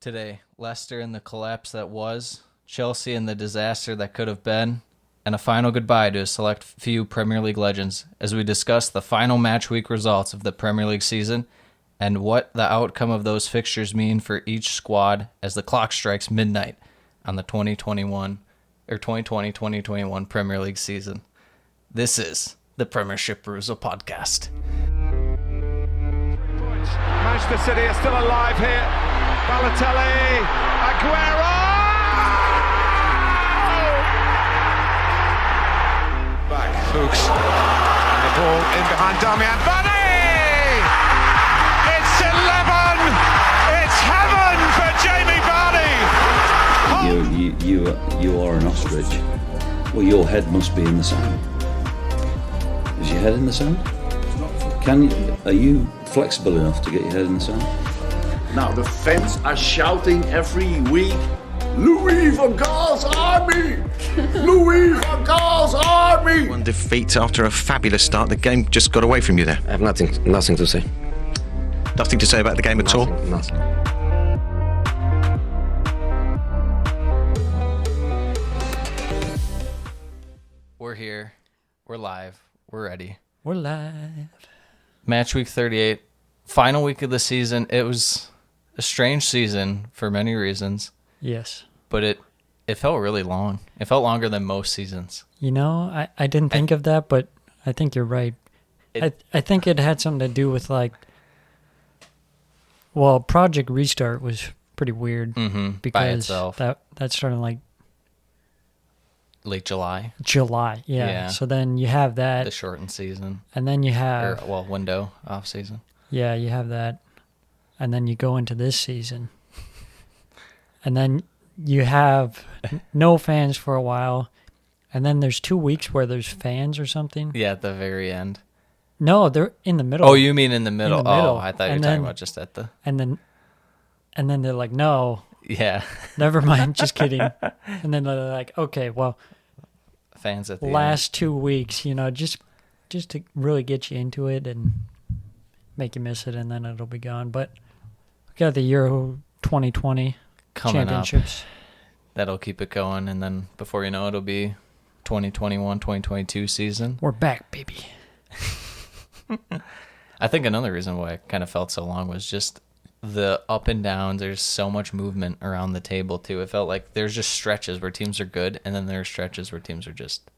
Today, Leicester in the collapse that was, Chelsea in the disaster that could have been, and a final goodbye to a select few Premier League legends as we discuss the final Matchweek results of the Premier League season and what the outcome of those fixtures mean for each squad as the clock strikes midnight on the 2020-2021 Premier League season. This is the Premiership Perusal podcast. Manchester City are still alive here. Balotelli, Aguero! Back, Fuchs, and the ball in behind Damian Vardy! It's 11! It's heaven for Jamie Vardy! You are an ostrich. Well, your head must be in the sand. Is your head in the sand? Are you flexible enough to get your head in the sand? Now the fans are shouting every week, Louis van Gaal's army! Louis van Gaal's army! One defeat after a fabulous start. The game just got away from you there. I have nothing to say. Nothing to say about the game at all? Nothing. We're here. We're live. We're ready. We're live. Match week 38, final week of the season. It was a strange season for many reasons, Yes. but it felt really long. It felt longer than most seasons. You know, I didn't think of that, but I think you're right. I think it had something to do with Project Restart was pretty weird because by itself. that started like Late July, July. Yeah. So then you have that, the shortened season, and then you have window off season. Yeah, you have that, and then you go into this season, and then you have no fans for a while, and then there's 2 weeks where there's fans or something. Yeah, at the very end. No, they're in the middle. Oh, you mean in the middle? Oh, I thought you were talking about just at the. And then they're like, no, Yeah, never mind, just kidding. And then they're like, okay, well, fans at the last 2 weeks, just to really get you into it and make you miss it, and then it'll be gone. But we got the Euro 2020 coming championships. up. That'll keep it going, and then before you know it, it'll be 2021-2022 season. We're back, baby. I think another reason why it kind of felt so long was just the up and downs. There's so much movement around the table too. It felt like there's just stretches where teams are good, and then there are stretches where teams are just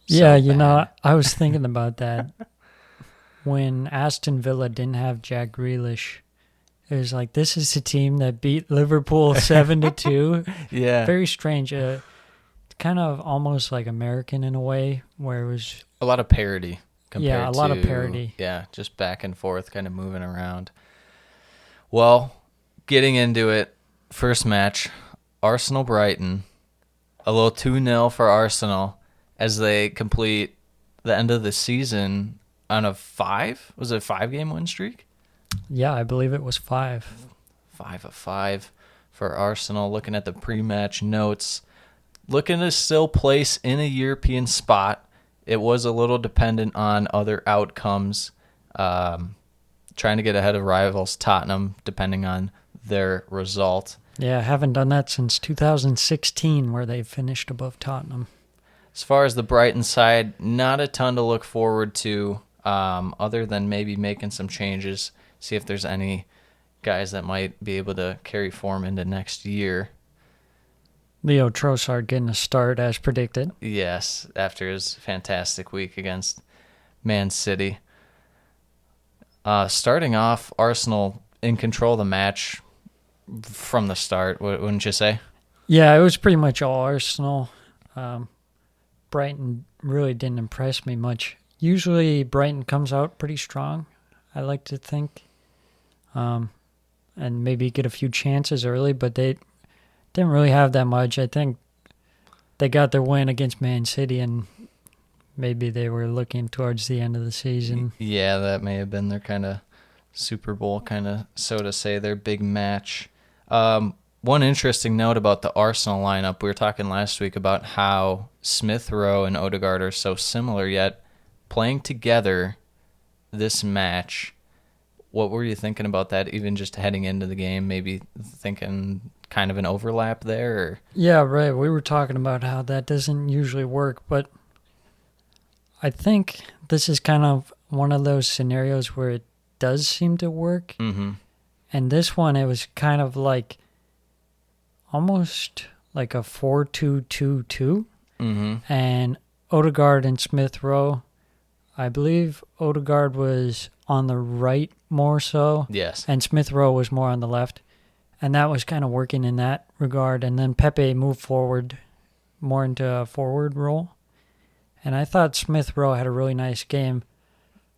bad. I was thinking about that when Aston Villa didn't have Jack Grealish. It was like, this is the team that beat Liverpool 7-2. Yeah, Very strange. Kind of almost like American in a way, where it was a lot of parity. a lot of parity. Yeah, just back and forth, kind of moving around. Well, getting into it, first match, Arsenal-Brighton, a little 2-0 for Arsenal as they complete the end of the season on a 5-game win streak? Yeah, I believe it was 5. 5 of 5 for Arsenal. Looking at the pre-match notes, looking to still place in a European spot. It was a little dependent on other outcomes, trying to get ahead of rivals Tottenham, depending on their result. Yeah, I haven't done that since 2016, where they finished above Tottenham. As far as the Brighton side, not a ton to look forward to, other than maybe making some changes, see if there's any guys that might be able to carry form into next year. Leo Trossard getting a start as predicted. Yes, after his fantastic week against Man City. Starting off, Arsenal in control of the match from the start, wouldn't you say? Yeah, it was pretty much all Arsenal. Brighton really didn't impress me much. Usually Brighton comes out pretty strong, I like to think, and maybe get a few chances early, but they didn't really have that much. I think they got their win against Man City, and maybe they were looking towards the end of the season. Yeah, that may have been their kind of Super Bowl, kind of, so to say, their big match. One interesting note about the Arsenal lineup, we were talking last week about how Smith Rowe and Odegaard are so similar, yet playing together this match What were you thinking about that, even just heading into the game? Maybe thinking kind of an overlap there? Or? Yeah, right. We were talking about how that doesn't usually work, but I think this is kind of one of those scenarios where it does seem to work. Mm-hmm. And this one, it was kind of like almost like a 4-2-2-2. Mm-hmm. And Odegaard and Smith Rowe, I believe Odegaard was on the right more so. Yes. And Smith Rowe was more on the left. And that was kind of working in that regard. And then Pepe moved forward, more into a forward role. And I thought Smith Rowe had a really nice game.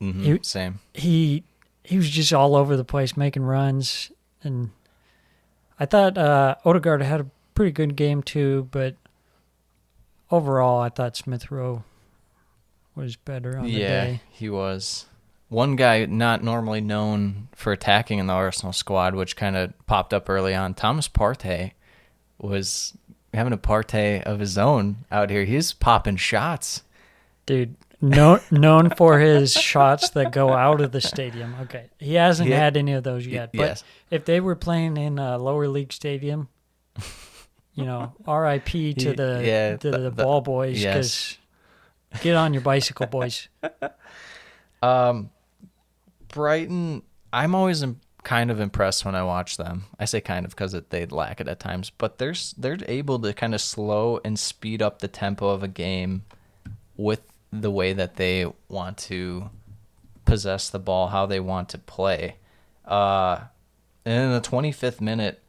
Mm-hmm. Same. He was just all over the place, making runs. And I thought Odegaard had a pretty good game too, but overall I thought Smith Rowe was better on the day. Yeah, he was. One guy not normally known for attacking in the Arsenal squad, which kind of popped up early on, Thomas Partey, was having a Partey of his own out here. He's popping shots. Dude, known for his shots that go out of the stadium. Okay, he hasn't had any of those yet. But yes. if they were playing in a lower league stadium, R.I.P. to the ball boys. Yes. Get on your bicycle, boys. Brighton, I'm always kind of impressed when I watch them. I say kind of because they lack it at times, but they're able to kind of slow and speed up the tempo of a game with the way that they want to possess the ball, how they want to play. And in the 25th minute,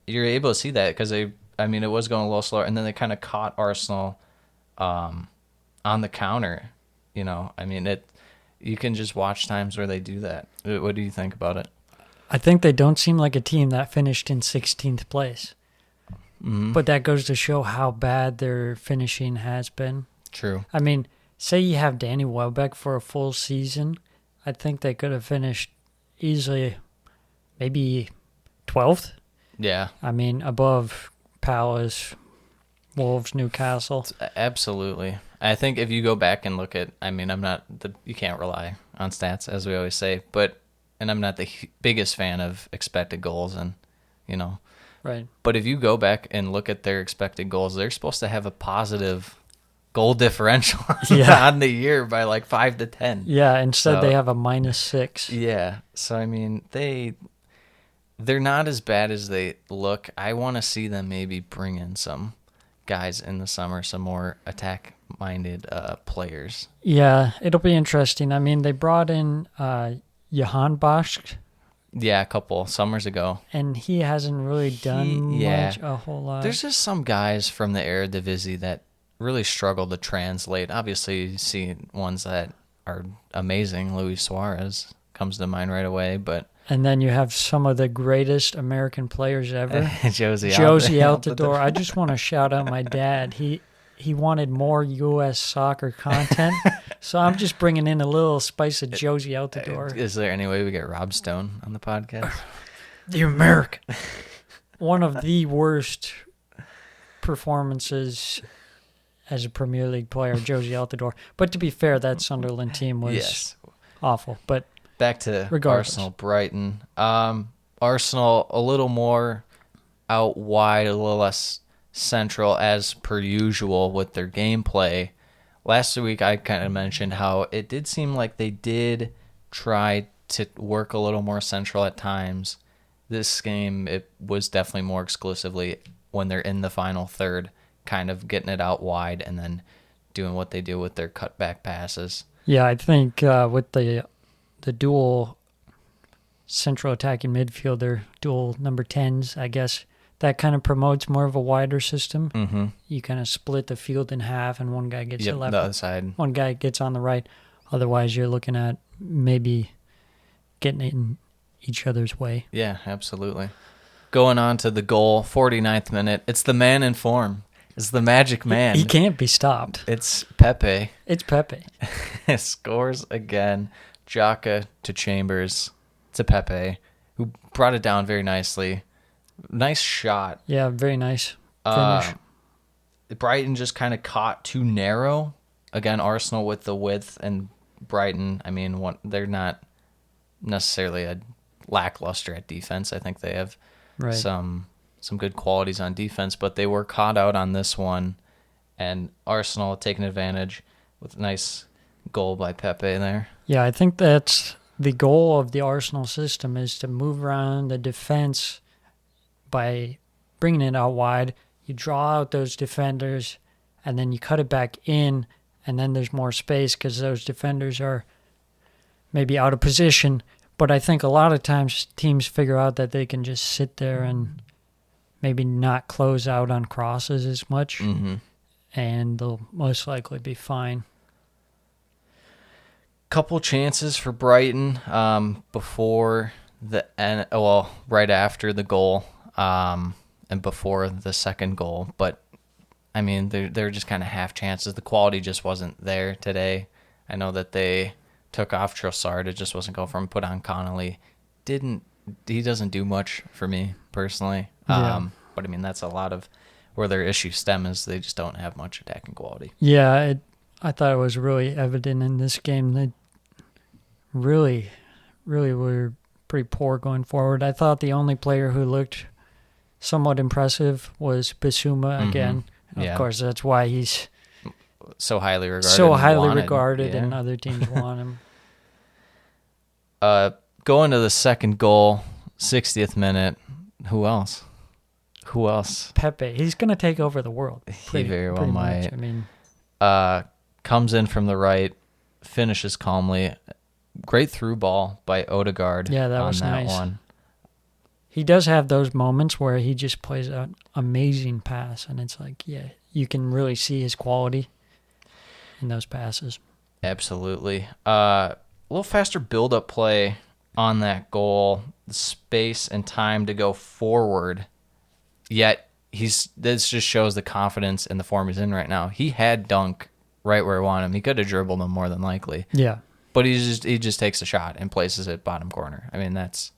you're able to see that because it was going a little slower, and then they kind of caught Arsenal on the counter. You can just watch times where they do that. What do you think about it? I think they don't seem like a team that finished in 16th place. Mm-hmm. But that goes to show how bad their finishing has been. True. I mean, say you have Danny Welbeck for a full season, I think they could have finished easily maybe 12th. Yeah. I mean, above Palace, Wolves, Newcastle. Absolutely. I think if you go back and look at, you can't rely on stats, as we always say, and I'm not the biggest fan of expected goals Right. But if you go back and look at their expected goals, they're supposed to have a positive goal differential on the year by like 5 to 10. Yeah, instead they have a -6. Yeah. So, they're not as bad as they look. I want to see them maybe bring in some guys in the summer, some more attack-minded players. Yeah, it'll be interesting. I mean, they brought in Johan Bosch. Yeah, a couple summers ago. And he hasn't really done a whole lot. There's just some guys from the Eredivisie that really struggle to translate. Obviously, you see ones that are amazing. Luis Suarez comes to mind right away, but... And then you have some of the greatest American players ever. Josie Altidore. I just want to shout out my dad. He wanted more U.S. soccer content, so I'm just bringing in a little spice of Josie Altidore. Is there any way we get Rob Stone on the podcast? The American. One of the worst performances as a Premier League player, Josie Altidore. But to be fair, that Sunderland team was awful. But back to regardless. Arsenal, Brighton. Arsenal a little more out wide, a little less central as per usual with their gameplay. Last week I kind of mentioned how it did seem like they did try to work a little more central at times. This game, it was definitely more exclusively when they're in the final third, kind of getting it out wide and then doing what they do with their cutback passes. Yeah, I think with the dual central attacking midfielder, dual number 10s, I guess, that kind of promotes more of a wider system. Mm-hmm. You kind of split the field in half, and one guy gets the left, the other side. One guy gets on the right. Otherwise, you're looking at maybe getting in each other's way. Yeah, absolutely. Going on to the goal, 49th minute. It's the man in form. It's the magic man. He can't be stopped. It's Pepe. It's Pepe. Scores again. Xhaka to Chambers to Pepe, who brought it down very nicely. Nice shot. Yeah, very nice finish. Brighton just kind of caught too narrow. Again, Arsenal with the width, and Brighton, they're not necessarily a lackluster at defense. I think they have Right. some good qualities on defense, but they were caught out on this one, and Arsenal taking advantage with a nice goal by Pepe there. Yeah, I think that's the goal of the Arsenal system, is to move around the defense by bringing it out wide. You draw out those defenders, and then you cut it back in, and then there's more space because those defenders are maybe out of position. But I think a lot of times teams figure out that they can just sit there and maybe not close out on crosses as much, and they'll most likely be fine. Couple chances for Brighton before the end, well, right after the goal and before the second goal. But, I mean, they're just kind of half chances. The quality just wasn't there today. I know that they took off Trossard. It just wasn't going for him. Put on Connolly. He doesn't do much for me personally. Yeah. But, I mean, that's a lot of where their issue stem is. They just don't have much attacking quality. Yeah, I thought it was really evident in this game. They really were pretty poor going forward. I thought the only player who looked somewhat impressive was Bissouma again. And of course, that's why he's so highly regarded. And other teams want him. Going to the second goal, 60th minute. Who else? Pepe. He's going to take over the world. He very well might. I mean, comes in from the right, finishes calmly. Great through ball by Odegaard. Yeah, that on was that nice. one. He does have those moments where he just plays an amazing pass, and it's like, yeah, you can really see his quality in those passes. Absolutely. A little faster build-up play on that goal, the space and time to go forward. Yet this just shows the confidence and the form he's in right now. He had Dunk right where he wanted him. He could have dribbled him more than likely. Yeah. But he just takes a shot and places it bottom corner. I mean, that's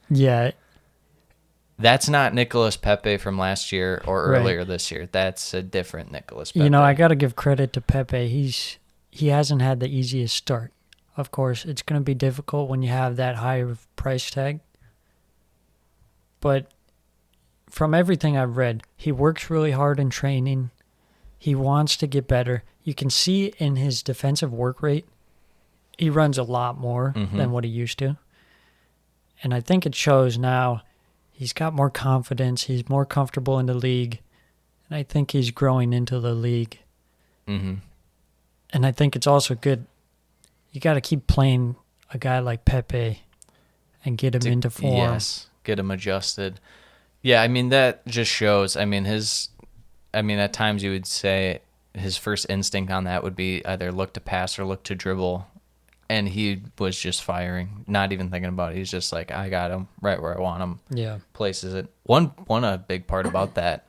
not Nicolas Pepe from last year or earlier this year. That's a different Nicolas Pepe. You know, I got to give credit to Pepe. He hasn't had the easiest start. Of course, it's going to be difficult when you have that high of price tag. But from everything I've read, he works really hard in training. He wants to get better. You can see in his defensive work rate, he runs a lot more than what he used to. And I think it shows now. He's got more confidence. He's more comfortable in the league. And I think he's growing into the league. And I think it's also good. You got to keep playing a guy like Pepe and get him into form. Yes, get him adjusted. Yeah, I mean, that just shows. I mean, at times you would say his first instinct on that would be either look to pass or look to dribble. And he was just firing, not even thinking about it. He's just like, I got him right where I want him. Yeah. Places it. One big part about that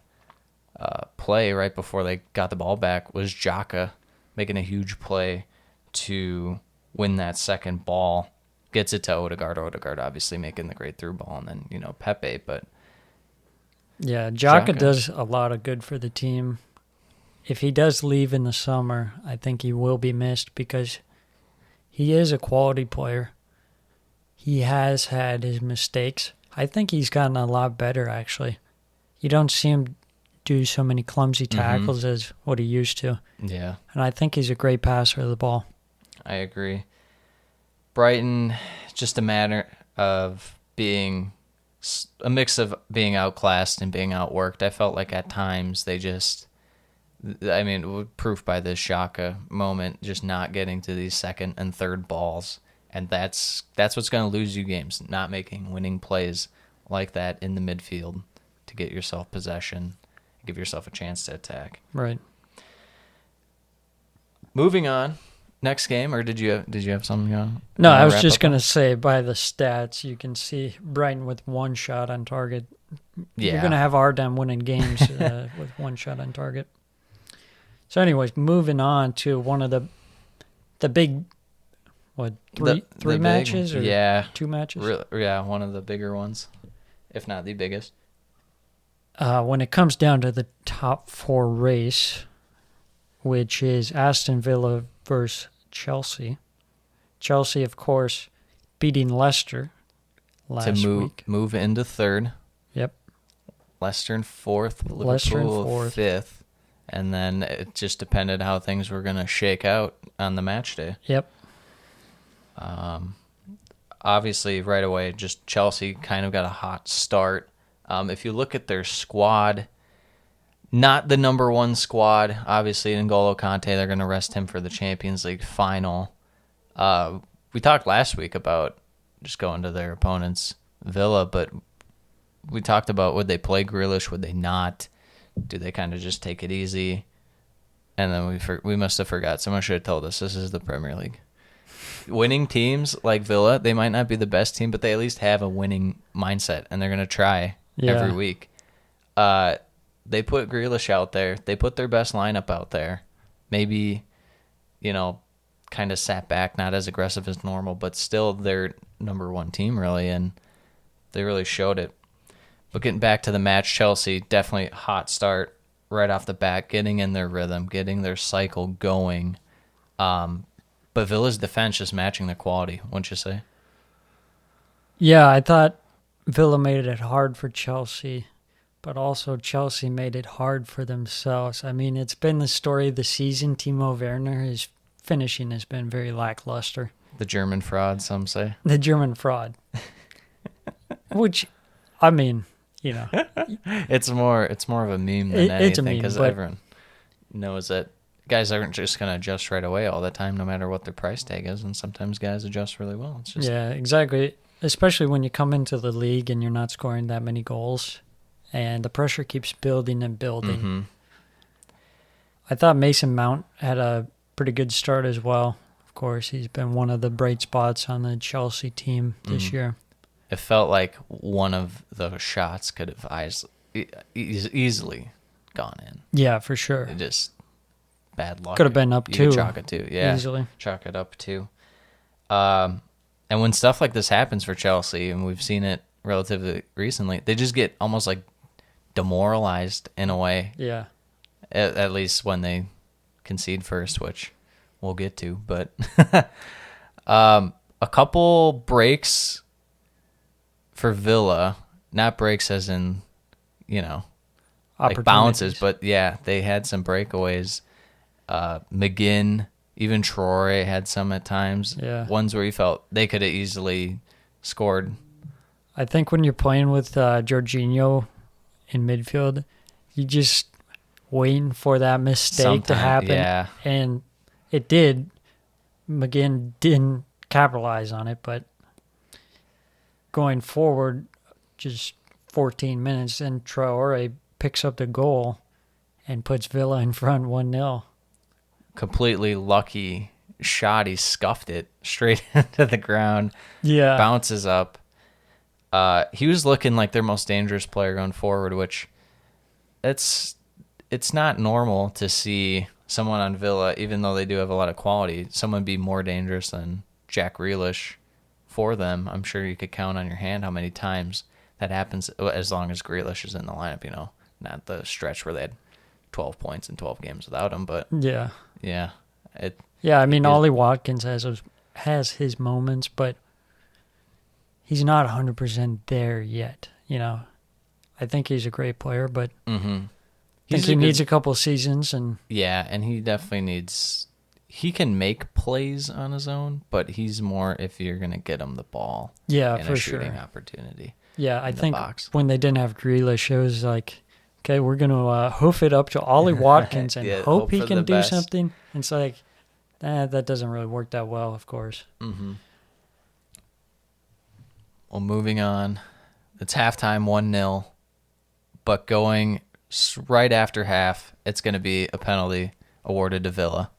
play right before they got the ball back was Xhaka making a huge play to win that second ball. Gets it to Odegaard. Odegaard obviously making the great through ball, and then, Pepe. But yeah, Xhaka does a lot of good for the team. If he does leave in the summer, I think he will be missed because he is a quality player. He has had his mistakes. I think he's gotten a lot better, actually. You don't see him do so many clumsy tackles as what he used to. Yeah. And I think he's a great passer of the ball. I agree. Brighton, just a matter of being a mix of being outclassed and being outworked. I felt like at times they just... I mean, proof by this Xhaka moment, just not getting to these second and third balls. And that's what's going to lose you games, not making winning plays like that in the midfield to get yourself possession, give yourself a chance to attack. Right. Moving on, next game, or did you have something on? No, I was just going to say, by the stats, you can see Brighton with one shot on target. Yeah. You're going to have a hard time winning games with one shot on target. So anyways, moving on to one of the big, three matches? Or 2 matches? Yeah, one of the bigger ones, if not the biggest. When it comes down to the top 4 race, which is Aston Villa versus Chelsea. Chelsea, of course, beating Leicester. last week. Move into third. Yep. Leicester in fourth. Leicester in Liverpool fourth. fifth. And then it just depended how things were going to shake out on the match day. Yep. Obviously, right away, just Chelsea kind of got a hot start. If you look at their squad, not the number one squad. Obviously, N'Golo Kante, they're going to rest him for the Champions League final. We talked last week about just going to their opponents, Villa, but we talked about would they play Grealish, would they not? Do they kind of just take it easy? And then we must have forgot. Someone should have told us this is the Premier League. Winning teams like Villa, they might not be the best team, but they at least have a winning mindset, and they're going to try every week. They put Grealish out there. They put their best lineup out there. Maybe, kind of sat back, not as aggressive as normal, but still their number one team, really, and they really showed it. But getting back to the match, Chelsea, definitely hot start right off the bat, getting in their rhythm, getting their cycle going. But Villa's defense just matching their quality, wouldn't you say? Yeah, I thought Villa made it hard for Chelsea, but also Chelsea made it hard for themselves. I mean, it's been the story of the season. Timo Werner, his finishing has been very lackluster. The German fraud, some say. The German fraud. Which, I mean, It's more of a meme than anything, because everyone knows that guys aren't just going to adjust right away all the time, no matter what their price tag is, and sometimes guys adjust really well. It's just... Yeah, exactly. Especially when you come into the league and you're not scoring that many goals, and the pressure keeps building and building. Mm-hmm. I thought Mason Mount had a pretty good start as well. Of course, he's been one of the bright spots on the Chelsea team this year. It felt like one of those shots could have easily gone in. Yeah, for sure. It just bad luck. Could have been up you two. Could chalk it to, yeah. Easily. Chalk it up to. And when stuff like this happens for Chelsea, and we've seen it relatively recently, they just get almost like demoralized in a way. Yeah. At least when they concede first, which we'll get to. But a couple breaks for Villa, not breaks as in, like bounces, but yeah, they had some breakaways. McGinn, even Traore had some at times. Yeah. Ones where you felt they could have easily scored. I think when you're playing with Jorginho in midfield, you just waiting for that mistake to happen. Yeah. And it did. McGinn didn't capitalize on it, but going forward, just 14 minutes, and Traore picks up the goal and puts Villa in front 1-0. Completely lucky shot. He scuffed it straight into the ground. Yeah. Bounces up. He was looking like their most dangerous player going forward, which it's not normal to see someone on Villa, even though they do have a lot of quality, someone be more dangerous than Jack Grealish for them. I'm sure you could count on your hand how many times that happens, as long as Grealish is in the lineup, not the stretch where they had 12 points in 12 games without him, but yeah. Yeah. I mean, Ollie Watkins has his moments, but he's not 100% there yet, I think he's a great player, but I think he needs a couple seasons. Yeah, and he definitely needs... He can make plays on his own, but he's more if you're going to get him the ball. Yeah, and for a sure. shooting opportunity. Yeah, I think when they didn't have Grealish, it was like, okay, we're going to hoof it up to Ollie Watkins and hope he can do something. And it's like, that doesn't really work that well, of course. Mm-hmm. Well, moving on. It's halftime 1-0, but going right after half, it's going to be a penalty awarded to Villa.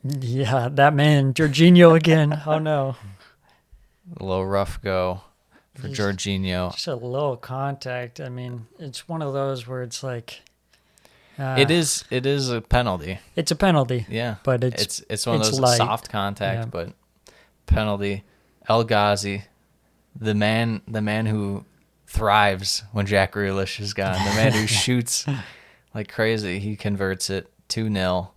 Yeah, that man, Jorginho again. Oh, no. A little rough go for Jorginho. Just a little contact. I mean, it's one of those where it's like... It is a penalty. It's a penalty. Yeah. But it's one of those light. soft contact, but penalty. El Ghazi, the man who thrives when Jack Grealish is gone, the man who shoots like crazy, he converts it 2-0.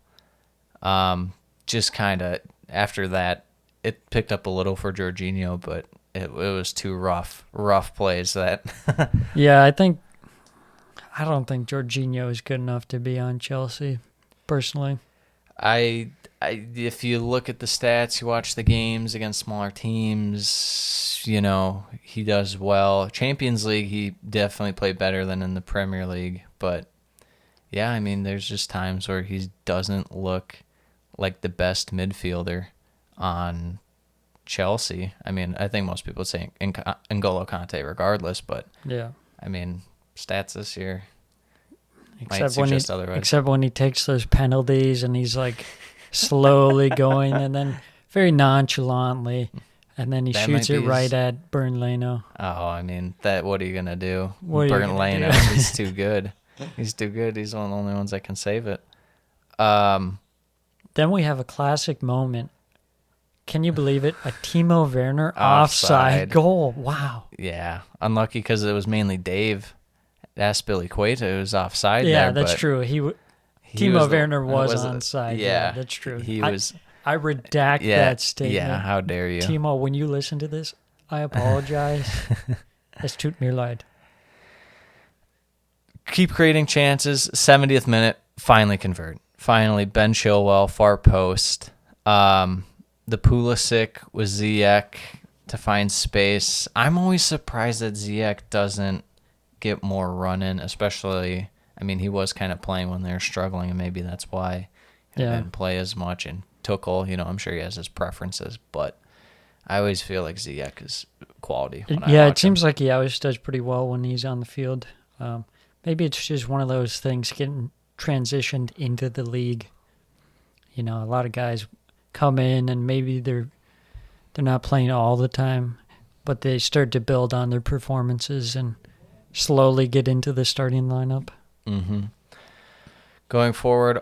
Just kind of after that, it picked up a little for Jorginho, but it was two rough plays that. Yeah, I don't think Jorginho is good enough to be on Chelsea, personally. If you look at the stats, you watch the games against smaller teams, he does well. Champions League, he definitely played better than in the Premier League. But, yeah, I mean, there's just times where he doesn't look like the best midfielder on Chelsea. I mean, I think most people would say N'Golo Kante regardless, but, Yeah. I mean, stats this year might Except suggest otherwise. except when he takes those penalties and he's like slowly going and then very nonchalantly, and then he That shoots might it be right at Bernd Leno. Oh, I mean, what are you going to do? What are you Bernd gonna Leno, do? he's too good. He's too good. He's one of the only ones that can save it. Then we have a classic moment. Can you believe it? A Timo Werner offside goal. Wow. Yeah, unlucky because it was mainly Dave Aspilicueta who was offside there. Yeah, that's but true. Timo Werner was onside. Yeah, that's true. He was. I redact that statement. Yeah, how dare you. Timo, when you listen to this, I apologize. Es tut mir leid. Keep creating chances. 70th minute, finally convert. Finally, Ben Chilwell, far post. The Pulisic with Ziyech to find space. I'm always surprised that Ziyech doesn't get more run-in, especially, I mean, he was kind of playing when they were struggling, and maybe that's why he didn't play as much. And Tuchel, I'm sure he has his preferences, but I always feel like Ziyech is quality. It seems like he always does pretty well when he's on the field. Maybe it's just one of those things getting transitioned into the league. A lot of guys come in and maybe they're not playing all the time, but they start to build on their performances and slowly get into the starting lineup. Mm-hmm. Going forward,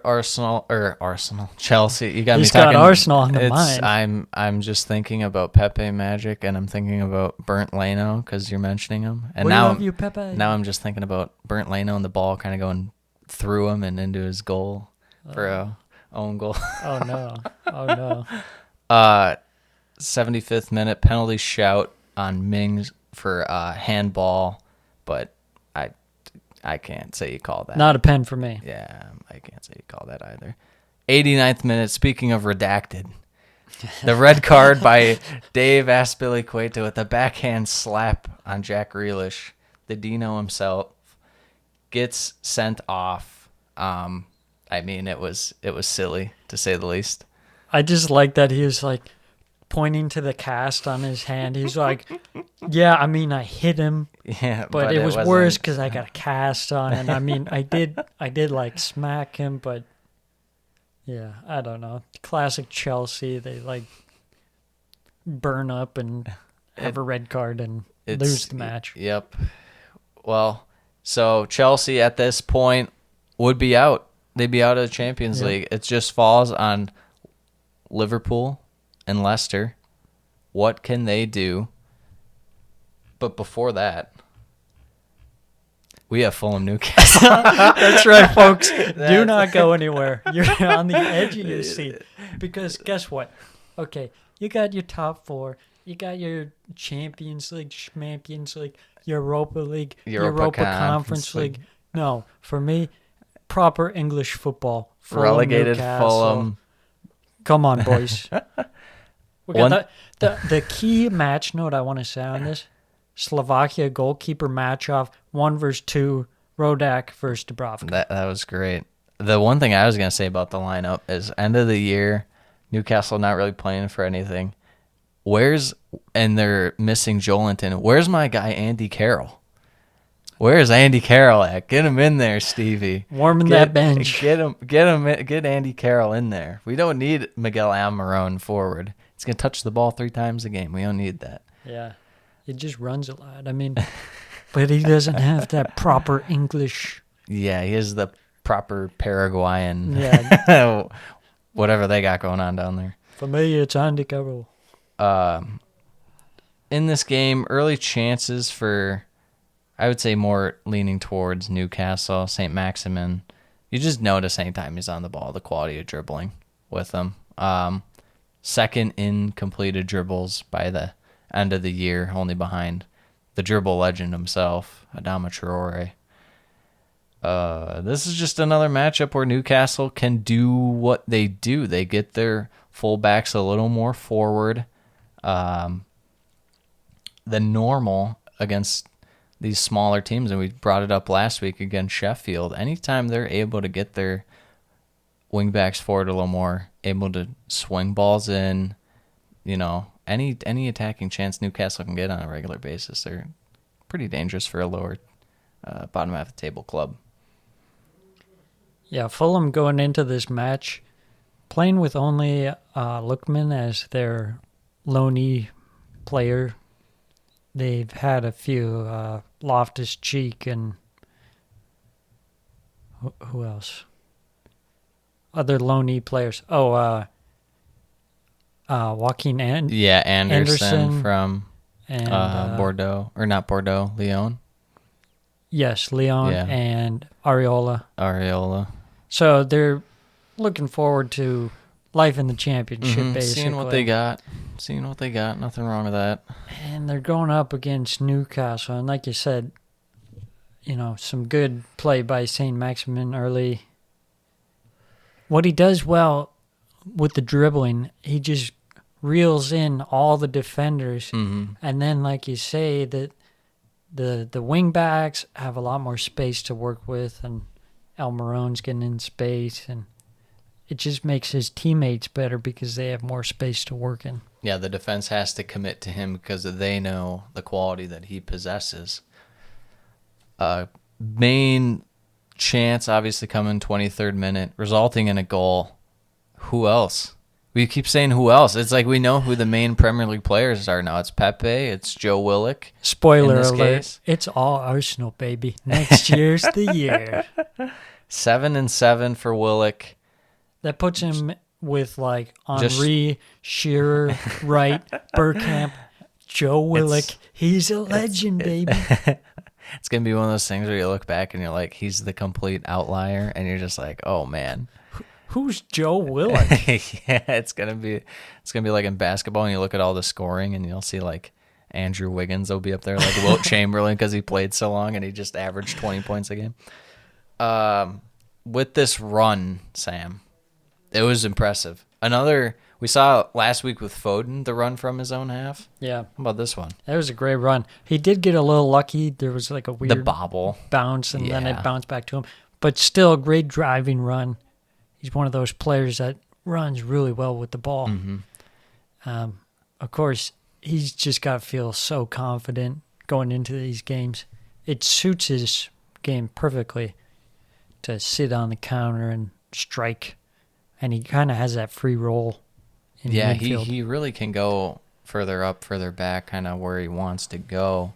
Chelsea. You got He's me talking. got Arsenal on the mind. I'm just thinking about Pepe Magic, and I'm thinking about Bernd Leno because you're mentioning him. And We now, love you, Pepe. now I'm just thinking about Bernd Leno and the ball kind of going through him and into his goal for a own goal. Oh no. 75th minute penalty shout on Mings for handball, but I can't say you call that. Not a pen for me. Yeah, I can't say you call that either. 89th minute, speaking of redacted, the red card by Dave Aspilicueta with a backhand slap on Jack Grealish. The Dino himself gets sent off. I mean, it was silly, to say the least. I just like that he was like pointing to the cast on his hand. He's like, yeah, I mean, I hit him. Yeah, but it was worse because I got a cast on, and I mean, I did like smack him, but yeah, I don't know. Classic Chelsea, they like burn up and have a red card and lose the match. Yep. Well, so Chelsea at this point would be out. They'd be out of the Champions League. It just falls on Liverpool and Leicester. What can they do? But before that, we have Fulham Newcastle. That's right, folks. Do not go anywhere. You're on the edge of your seat. Because guess what? Okay, you got your top four. You got your Champions League, Europa League, Europa Conference League. No, for me, proper English football. Fulham, Relegated Newcastle. Fulham. Come on, boys. We got the key match note I want to say on this. Slovakia goalkeeper match-off, 1 versus 2, Rodak versus Dubravka. That was great. The one thing I was going to say about the lineup is end of the year, Newcastle not really playing for anything. And they're missing Joelinton. Where's my guy Andy Carroll? Where's Andy Carroll at? Get him in there, Stevie. Warming that bench. Get Andy Carroll in there. We don't need Miguel Almiron forward. He's going to touch the ball 3 times a game. We don't need that. Yeah. He just runs a lot. I mean, but he doesn't have that proper English. Yeah, he is the proper Paraguayan. Yeah. Whatever they got going on down there. For me, it's Andy Carroll. In this game, early chances for, I would say, more leaning towards Newcastle, St. Maximin. You just notice anytime he's on the ball, the quality of dribbling with him. Second in completed dribbles by the end of the year, only behind the dribble legend himself, Adama Traore. This is just another matchup where Newcastle can do what they do. They get their fullbacks a little more forward than normal against these smaller teams, and we brought it up last week against Sheffield. Anytime they're able to get their wingbacks forward a little more, able to swing balls in, any attacking chance Newcastle can get on a regular basis, they're pretty dangerous for a lower bottom half of the table club. Yeah, Fulham going into this match, playing with only Lookman as their loanee player. They've had a few Loftus-Cheek and who else? Other loanee players. Joaquin Anderson from and Bordeaux, or not Bordeaux, Lyon. Yes, Leon and Areola. So they're looking forward to life in the championship, basically. Seeing what they got. Nothing wrong with that. And they're going up against Newcastle. And like you said, some good play by St. Maximin early. What he does well with the dribbling, he just reels in all the defenders. Mm-hmm. And then, like you say, that the wing backs have a lot more space to work with, and Almiron's getting in space, and it just makes his teammates better because they have more space to work in. Yeah, the defense has to commit to him because they know the quality that he possesses. Main chance obviously coming 23rd minute, resulting in a goal. Who else? We keep saying who else. It's like we know who the main Premier League players are now. It's Pepe, it's Joe Willock. Spoiler alert, it's all Arsenal, baby. Next year's the year. 7-7 for Willock. That puts him with Henry, Shearer, Wright, Bergkamp, Joe Willock. He's a legend, baby. It's going to be one of those things where you look back and you're like, he's the complete outlier. And you're just like, oh, man. Who's Joe Willock? Yeah, it's gonna be like in basketball, and you look at all the scoring, and you'll see Andrew Wiggins will be up there, like Wilt Chamberlain, because he played so long and he just averaged 20 points a game. With this run, Sam, it was impressive. We saw last week with Foden, the run from his own half. Yeah. How about this one? That was a great run. He did get a little lucky. There was a weird the bobble bounce, and then it bounced back to him. But still, a great driving run. He's one of those players that runs really well with the ball. Mm-hmm. Of course, he's just got to feel so confident going into these games. It suits his game perfectly to sit on the counter and strike, and he kind of has that free roll in the midfield. He really can go further up, further back, kind of where he wants to go.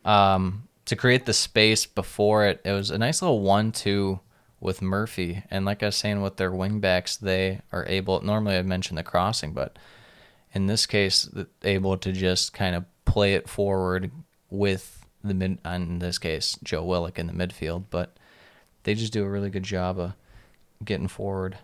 To create the space before it was a nice little 1-2 with Murphy, and like I was saying with their wingbacks, they are able. Normally, I mentioned the crossing, but in this case, able to just kind of play it forward with the mid. In this case, Joe Willock in the midfield, but they just do a really good job of getting forward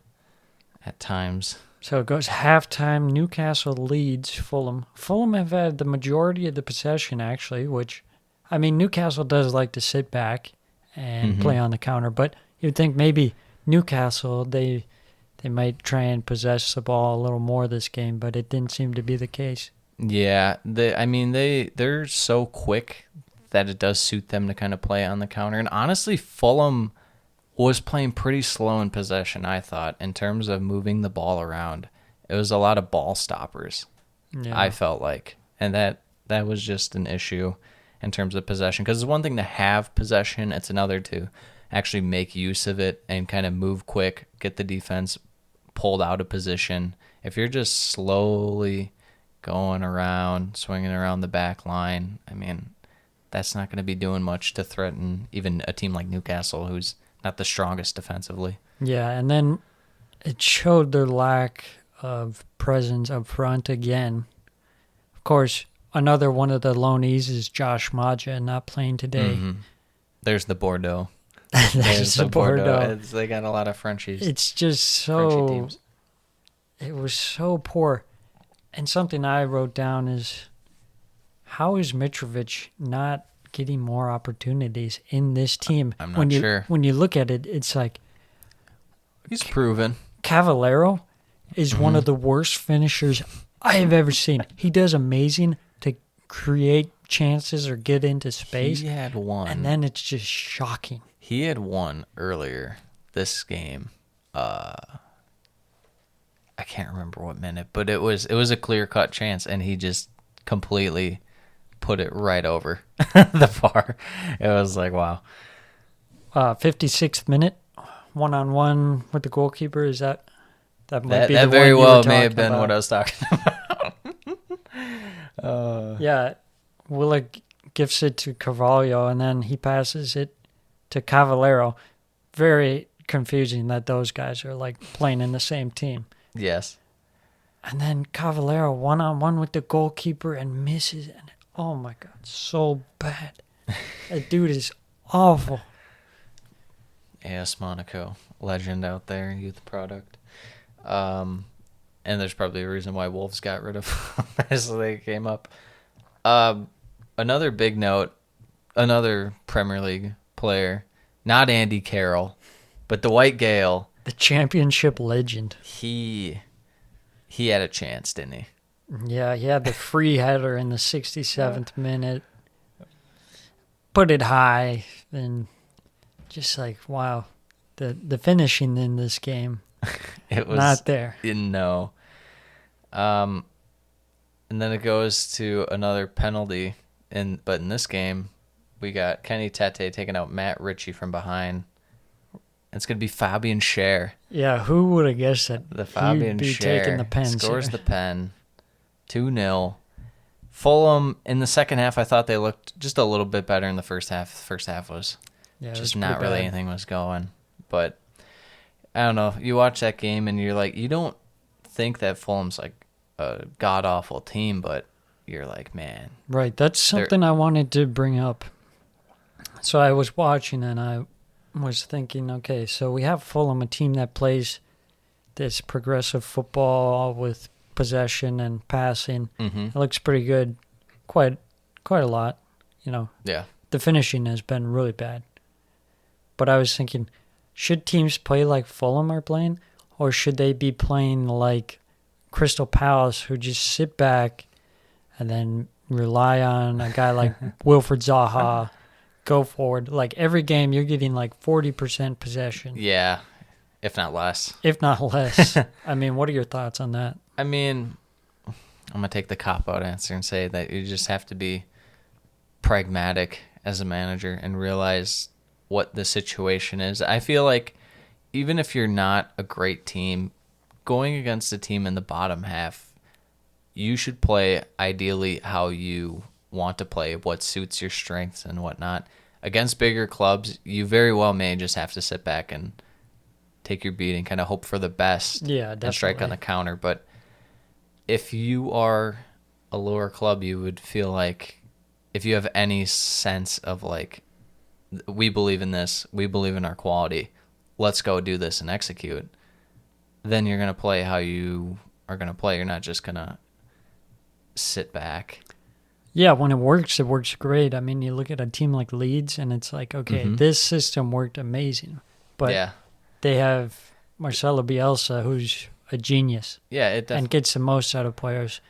at times. So it goes halftime. Newcastle leads Fulham. Fulham have had the majority of the possession, actually, which, Newcastle does like to sit back and play on the counter, but you'd think maybe Newcastle, they might try and possess the ball a little more this game, but it didn't seem to be the case. Yeah, they're so quick that it does suit them to kind of play on the counter. And honestly, Fulham was playing pretty slow in possession, I thought, in terms of moving the ball around. It was a lot of ball stoppers, I felt like. And that was just an issue in terms of possession. Because it's one thing to have possession, it's another to actually make use of it and kind of move quick, get the defense pulled out of position. If you're just slowly going around, swinging around the back line, that's not going to be doing much to threaten even a team like Newcastle, who's not the strongest defensively. Yeah, and then it showed their lack of presence up front again. Of course, another one of the loanees is Josh Maja, not playing today. Mm-hmm. There's the Bordeaux. There's the Bordeaux. They got a lot of Frenchies. It's just so... It was so poor. And something I wrote down is how is Mitrovic not getting more opportunities in this team? I'm not sure. When you look at it, it's like He's proven. Cavallero is one of the worst finishers I have ever seen. He does amazing to create chances or get into space. He had one. And then it's just shocking. He had one earlier this game. I can't remember what minute, but it was a clear-cut chance, and he just completely put it right over the bar. It was like, wow. 56th minute, one-on-one with the goalkeeper. Is that might be that the very one you well were may have talking been about. what I was talking about. Yeah, Willock gifts it to Carvalho, and then he passes it to Cavallero. Very confusing that those guys are like playing in the same team. Yes. And then Cavallero one-on-one with the goalkeeper and misses. And oh my God, so bad. That dude is awful. AS Monaco, legend out there, youth product. And there's probably a reason why Wolves got rid of him as they came up. Another big note, another Premier League player, not Andy Carroll, but the White Gale. The championship legend. He had a chance, didn't he? Yeah, he had the free header in the 67th minute. Put it high, and just like, wow, the finishing in this game, It was not there. No. And then it goes to another penalty, but in this game, we got Kenny Tete taking out Matt Ritchie from behind. It's going to be Fabian Schär. Yeah, who would have guessed that The Fabian he'd be Schär taking the pen scores here? the pen. 2-0. Fulham, in the second half, I thought they looked just a little bit better in the first half. The first half was Yeah, it just was not pretty really bad. anything was going. But I don't know. You watch that game and you're like, you don't think that Fulham's like a god-awful team, but you're like, man. Right, that's something I wanted to bring up. So I was watching and I was thinking, okay, so we have Fulham, a team that plays this progressive football with possession and passing. Mm-hmm. It looks pretty good, quite a lot. You know, Yeah. the finishing has been really bad. But I was thinking, should teams play like Fulham are playing, or should they be playing like Crystal Palace, who just sit back and then rely on a guy like Wilfred Zaha, go forward? Like every game, you're getting like 40% possession, Yeah, if not less. if not less. I mean, what are your thoughts on that? I mean, I'm going to take the cop-out answer and say that you just have to be pragmatic as a manager and realize what the situation is. I feel like even if you're not a great team, going against a team in the bottom half, you should play ideally how you want to play, what suits your strengths and whatnot. Against bigger clubs, you very well may just have to sit back and take your beating, kind of hope for the best, Yeah, and strike on definitely. the counter. But if you are a lower club, you would feel like if you have any sense of like, we believe in this, we believe in our quality, let's go do this and execute, then you're going to play how you are going to play. You're not just going to sit back. Yeah, when it works great. I mean, you look at a team like Leeds, and it's like, okay, this system worked amazing. But Yeah. they have Marcelo Bielsa, who's a genius Yeah, it definitely and gets the most out of players.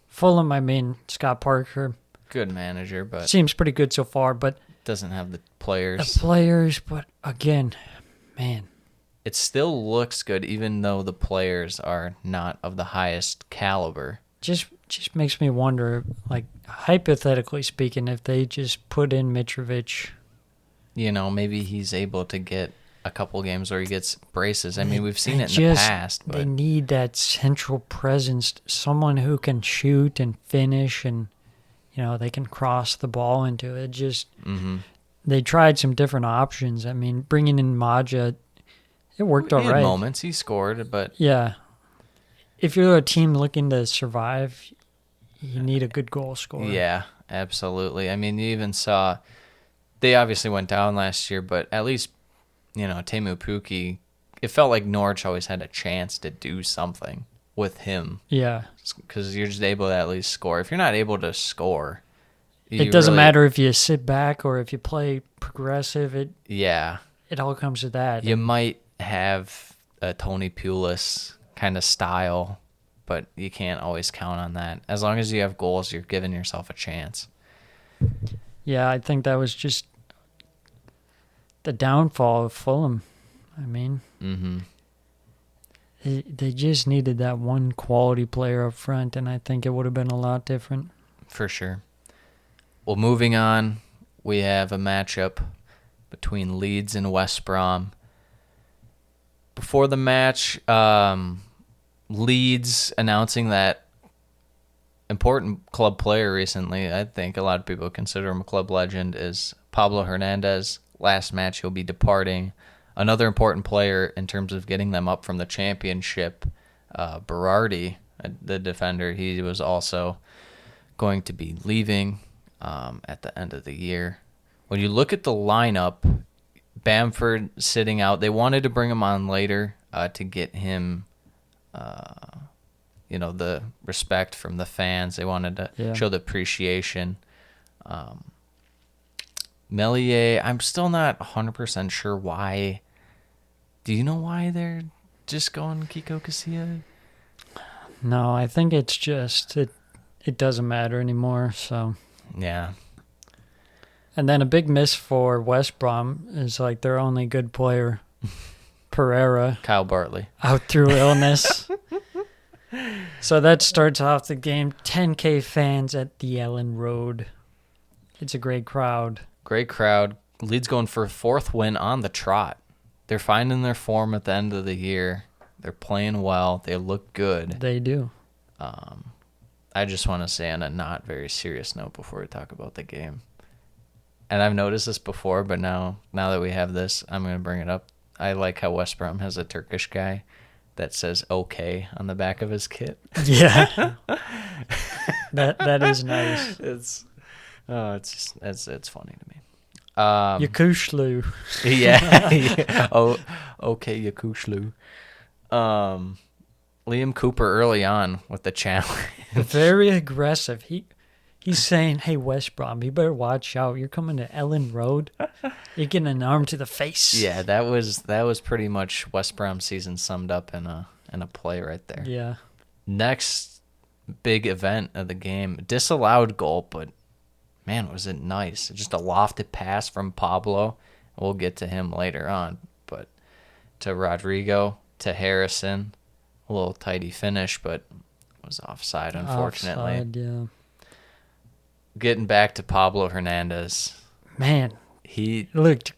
Fulham, I mean, Scott Parker good manager, but seems pretty good so far, but doesn't have the the players. players, but again, man, It still looks good, even though the players are not of the highest caliber. just makes me wonder, like, hypothetically speaking, if they just put in Mitrovic. You know, maybe he's able to get a couple games where he gets braces. I mean, we've seen it in the past, They but need that central presence, someone who can shoot and finish, and you know they can cross the ball into it. Just they tried some different options. I mean, bringing in Maja, it worked all he had right. moments he scored, but Yeah, if you're a team looking to survive, you need a good goal scorer. yeah, absolutely. I mean, you even saw they obviously went down last year, but at least, you know, Teemu Pukki, it felt like Norwich always had a chance to do something with him Yeah. because you're just able to at least score. If you're not able to score, It doesn't matter if you sit back or if you play progressive. It all comes to that. You might have a Tony Pulis kind of style, but you can't always count on that. As long as you have goals, you're giving yourself a chance. Yeah, I think that was just the downfall of Fulham. I mean, they just needed that one quality player up front, and I think it would have been a lot different. For sure. Well, moving on, we have a matchup between Leeds and West Brom. Before the match, Leeds announcing that important club player recently, I think a lot of people consider him a club legend, is Pablo Hernandez. Last match, he'll be departing. Another important player in terms of getting them up from the Championship, Berardi, the defender, he was also going to be leaving at the end of the year. When you look at the lineup, Bamford sitting out. They wanted to bring him on later to get him, the respect from the fans. They wanted to show the appreciation. Meslier, I'm still not 100% sure why. Do you know why they're just going Kiko Casilla? No, I think it's just it doesn't matter anymore. So yeah. And then a big miss for West Brom is like their only good player, Pereira, Kyle Bartley, out through illness. So that starts off the game. 10K fans at the Ellen Road. It's a great crowd. Great crowd. Leeds going for a fourth win on the trot. They're finding their form at the end of the year. They're playing well. They look good. They do. I just want to say on a not very serious note before we talk about the game. And I've noticed this before, but now that we have this, I'm going to bring it up. I like how West Brom has a Turkish guy that says "okay" on the back of his kit. Yeah, that is nice. It's funny to me. Yakushlu. Yeah. Oh, okay, Yakushlu. Liam Cooper early on with the challenge. Very aggressive. He's saying, "Hey, West Brom, you better watch out. You're coming to Ellen Road. You're getting an arm to the face." Yeah, that was pretty much West Brom season summed up in a play right there. Yeah. Next big event of the game, disallowed goal, but man, was it nice. Just a lofted pass from Pablo. We'll get to him later on, but to Rodrigo, to Harrison, a little tidy finish, but was offside, unfortunately. Offside, yeah. Getting back to Pablo Hernandez. Man, he looked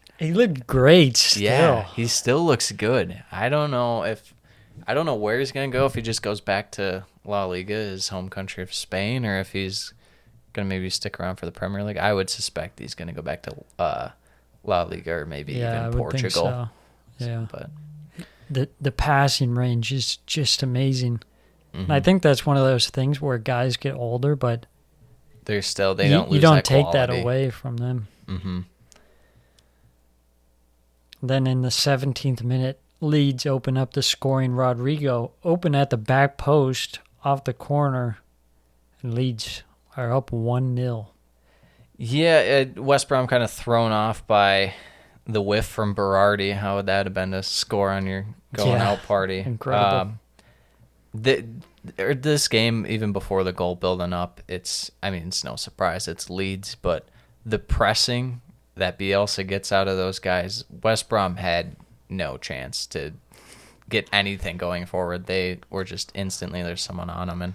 great still. Yeah, he still looks good. I don't know where he's going to go, if he just goes back to La Liga, his home country of Spain, or if he's going to maybe stick around for the Premier League. I would suspect he's going to go back to La Liga or maybe even Portugal. I would think so. Yeah. But the passing range is just amazing. Mm-hmm. And I think that's one of those things where guys get older, but they don't lose you don't that take quality. that away from them. Mm-hmm. Then in the 17th minute, Leeds open up the scoring. Rodrigo open at the back post off the corner, and Leeds are up 1-0. Yeah, West Brom kind of thrown off by the whiff from Berardi. How would that have been to score on your going-out party? Incredible. This game, even before the goal building up, it's no surprise. It's Leeds, but the pressing that Bielsa gets out of those guys, West Brom had no chance to get anything going forward. They were just instantly, there's someone on them. And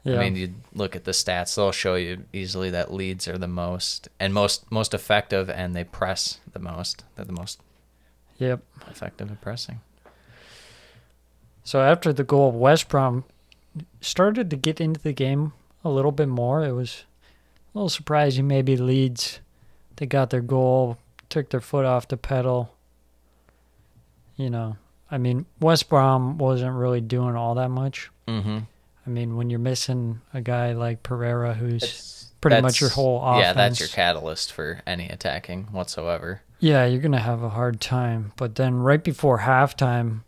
Yeah. you look at the stats, they'll show you easily that Leeds are the most effective, and they press the most. They're the most effective at pressing. So after the goal, West Brom started to get into the game a little bit more. It was a little surprising. Maybe Leeds, they got their goal, took their foot off the pedal. West Brom wasn't really doing all that much. Mm-hmm. When you're missing a guy like Pereira, who's pretty much your whole offense. Yeah, that's your catalyst for any attacking whatsoever. Yeah, you're going to have a hard time. But then right before halftime,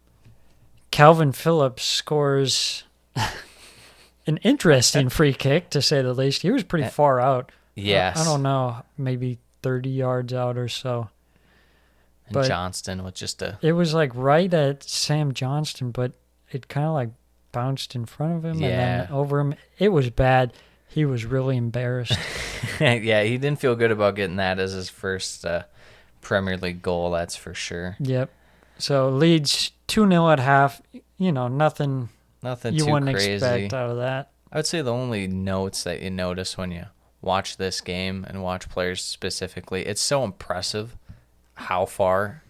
Calvin Phillips scores an interesting free kick, to say the least. He was pretty far out. Yes. I don't know, maybe 30 yards out or so. And But Johnston with just a... it was like right at Sam Johnston, but it kind of like bounced in front of him and then over him. It was bad. He was really embarrassed. Yeah, he didn't feel good about getting that as his first Premier League goal, that's for sure. Yep. So Leeds 2-0 at half. Nothing you too wouldn't crazy. expect out of that. I would say the only notes that you notice when you watch this game and watch players specifically, it's so impressive how far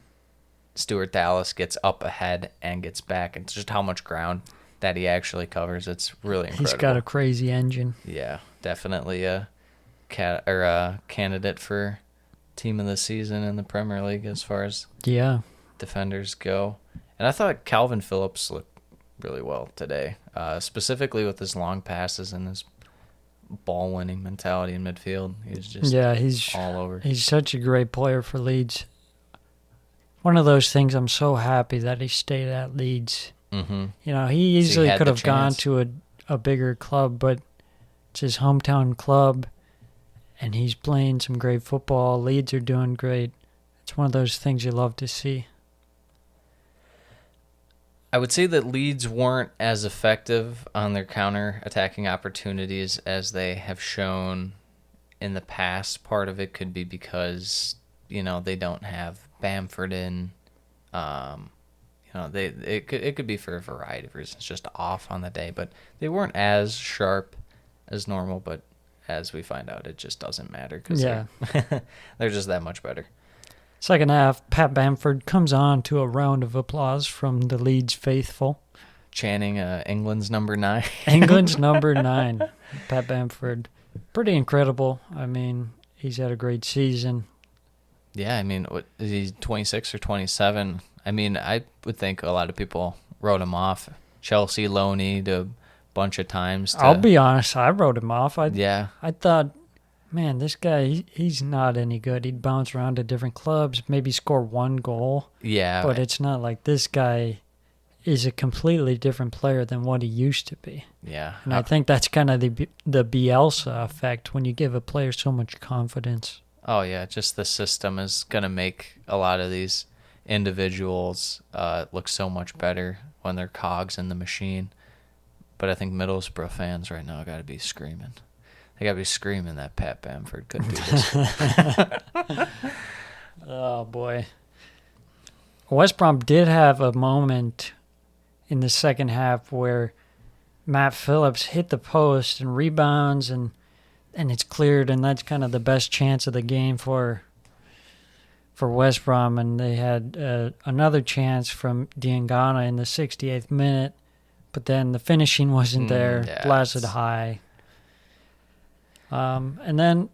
Stuart Dallas gets up ahead and gets back, and just how much ground that he actually covers. It's really incredible. He's got a crazy engine. Yeah, definitely a candidate for team of the season in the Premier League as far as defenders go. And I thought Calvin Phillips looked really well today, specifically with his long passes and his ball-winning mentality in midfield. He's just he's all over. He's such a great player for Leeds. One of those things, I'm so happy that he stayed at Leeds. Mm-hmm. He easily could have gone chance. to a bigger club, but it's his hometown club, and he's playing some great football. Leeds are doing great. It's one of those things you love to see. I would say that Leeds weren't as effective on their counter-attacking opportunities as they have shown in the past. Part of it could be because, they don't have Bamford in. It could be for a variety of reasons, just off on the day. But they weren't as sharp as normal, but as we find out, it just doesn't matter because they're just that much better. Second half, Pat Bamford comes on to a round of applause from the Leeds faithful. Chanting England's number 9. England's number 9, Pat Bamford. Pretty incredible. I mean, he's had a great season. Yeah, I mean, is he 26 or 27? I mean, I would think a lot of people wrote him off. Chelsea loaned a bunch of times. I'll be honest, I wrote him off. I thought, man, this guy, he's not any good. He'd bounce around to different clubs, maybe score one goal. Yeah. But it's not like this guy is a completely different player than what he used to be. Yeah. And I think that's kind of the Bielsa effect when you give a player so much confidence. Oh, yeah, just the system is going to make a lot of these individuals look so much better when they're cogs in the machine. But I think Middlesbrough fans right now got to be screaming. They got to be screaming that Pat Bamford could do this. Oh, boy. West Brom did have a moment in the second half where Matt Phillips hit the post and rebounds and it's cleared, and that's kind of the best chance of the game for West Brom. And they had another chance from Diangana in the 68th minute, but then the finishing wasn't there. Blasted high. And then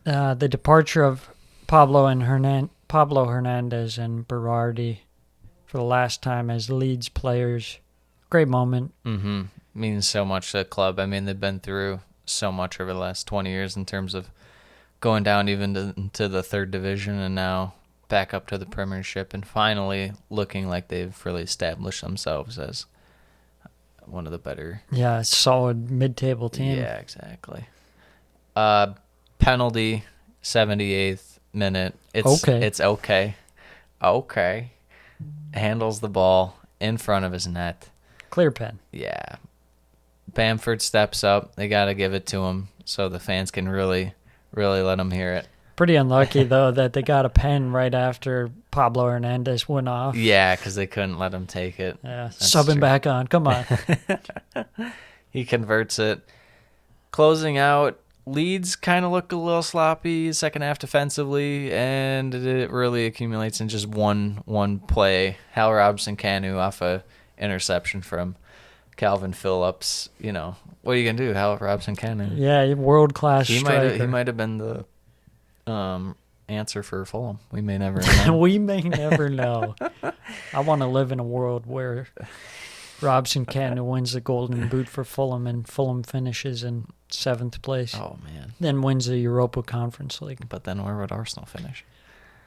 the departure of Pablo Hernandez and Berardi for the last time as Leeds players. Great moment. Mm-hmm. Means so much to the club. I mean, they've been through so much over the last 20 years in terms of going down even to the third division and now back up to the Premiership and finally looking like they've really established themselves as one of the better. Yeah, solid mid-table team. Yeah, exactly. Penalty, 78th minute. It's okay. Okay. Handles the ball in front of his net. Clear pen. Yeah. Bamford steps up. They got to give it to him so the fans can really, really let him hear it. Pretty unlucky, though, that they got a pen right after Pablo Hernandez went off. Yeah, because they couldn't let him take it. Yeah, sub him back on. Come on. He converts it. Closing out, Leeds kind of look a little sloppy second half defensively, and it really accumulates in just one play. Hal Robson-Kanu off a interception from Calvin Phillips. You know, what are you gonna do, Hal Robson-Kanu? Yeah, world-class striker. He might have been the answer for Fulham. We may never know. We may never know. I want to live in a world where Robson-Kanu wins the Golden Boot for Fulham and Fulham finishes in 7th place. Oh, man. Then wins the Europa Conference League. But then where would Arsenal finish?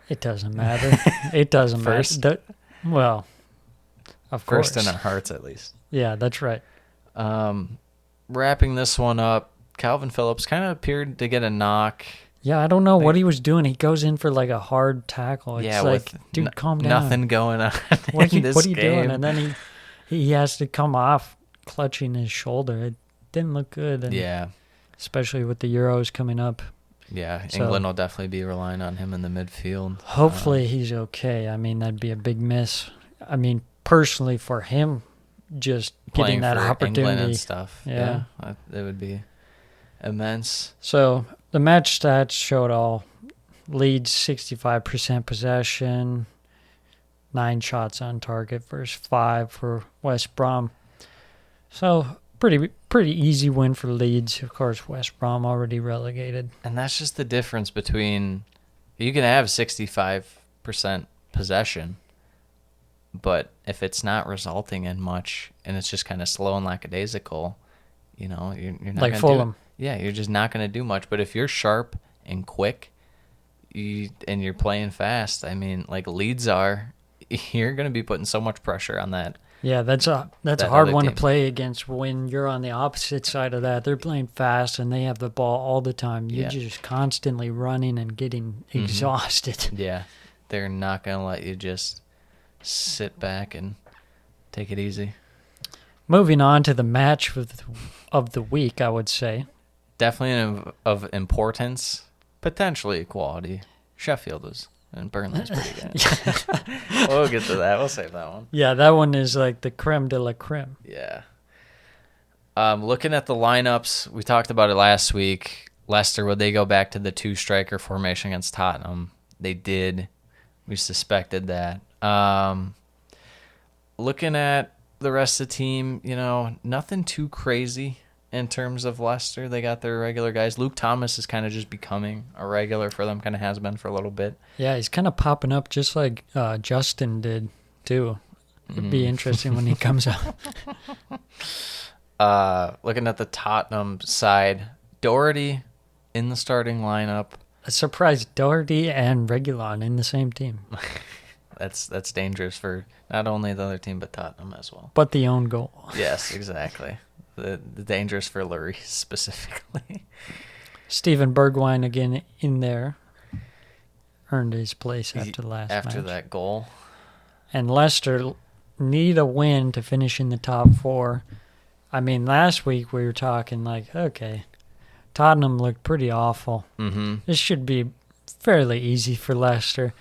It doesn't matter. It doesn't First? matter. Well, of course. First in our hearts, at least. Yeah, that's right. Wrapping this one up, Calvin Phillips kind of appeared to get a knock. Yeah, I don't know what he was doing. He goes in for like a hard tackle. It's Yeah, like, dude, calm down. Nothing going on What in this are you game. doing? And then he has to come off clutching his shoulder. It didn't look good. And Yeah. especially with the Euros coming up. Yeah, So- England will definitely be relying on him in the midfield. Hopefully he's okay. I mean, that'd be a big miss. I mean, personally for him, just Playing getting that for opportunity. England and stuff. Yeah. It would be immense. So the match stats showed all. Leeds 65% possession, 9 shots on target versus 5 for West Brom. So pretty easy win for Leeds. Of course, West Brom already relegated. And that's just the difference between you can have 65% possession, but if it's not resulting in much and it's just kind of slow and lackadaisical, you're not Like gonna Fulham. you're just not going to do much. But if you're sharp and quick, and you're playing fast, I mean, like Leeds are, you're going to be putting so much pressure on that. Yeah, that's a that hard other one to team. play against when you're on the opposite side of that. They're playing fast and they have the ball all the time. You're Yeah. just constantly running and getting exhausted. Yeah, they're not going to let you just sit back and take it easy. Moving on to the match of the week, I would say. Definitely of importance, potentially equality. Sheffield is, and Burnley's pretty good. We'll get to that. We'll save that one. Yeah, that one is like the creme de la creme. Yeah. Looking at the lineups, we talked about it last week. Leicester, would they go back to the 2-striker formation against Tottenham? They did. We suspected that. Looking at the rest of the team, nothing too crazy in terms of Leicester. They got their regular guys. Luke Thomas is kind of just becoming a regular for them, kind of has been for a little bit. Yeah, he's kind of popping up just like Justin did, too. It'd be interesting when he comes out. Looking at the Tottenham side, Doherty in the starting lineup. A surprise, Doherty and Reguilon in the same team. That's dangerous for not only the other team, but Tottenham as well. But the own goal. Yes, exactly. The dangerous for Lloris specifically. Steven Bergwijn again in there. Earned his place after the last match. After that goal. And Leicester need a win to finish in the top 4. I mean, last week we were talking like, okay, Tottenham looked pretty awful. Mm-hmm. This should be fairly easy for Leicester.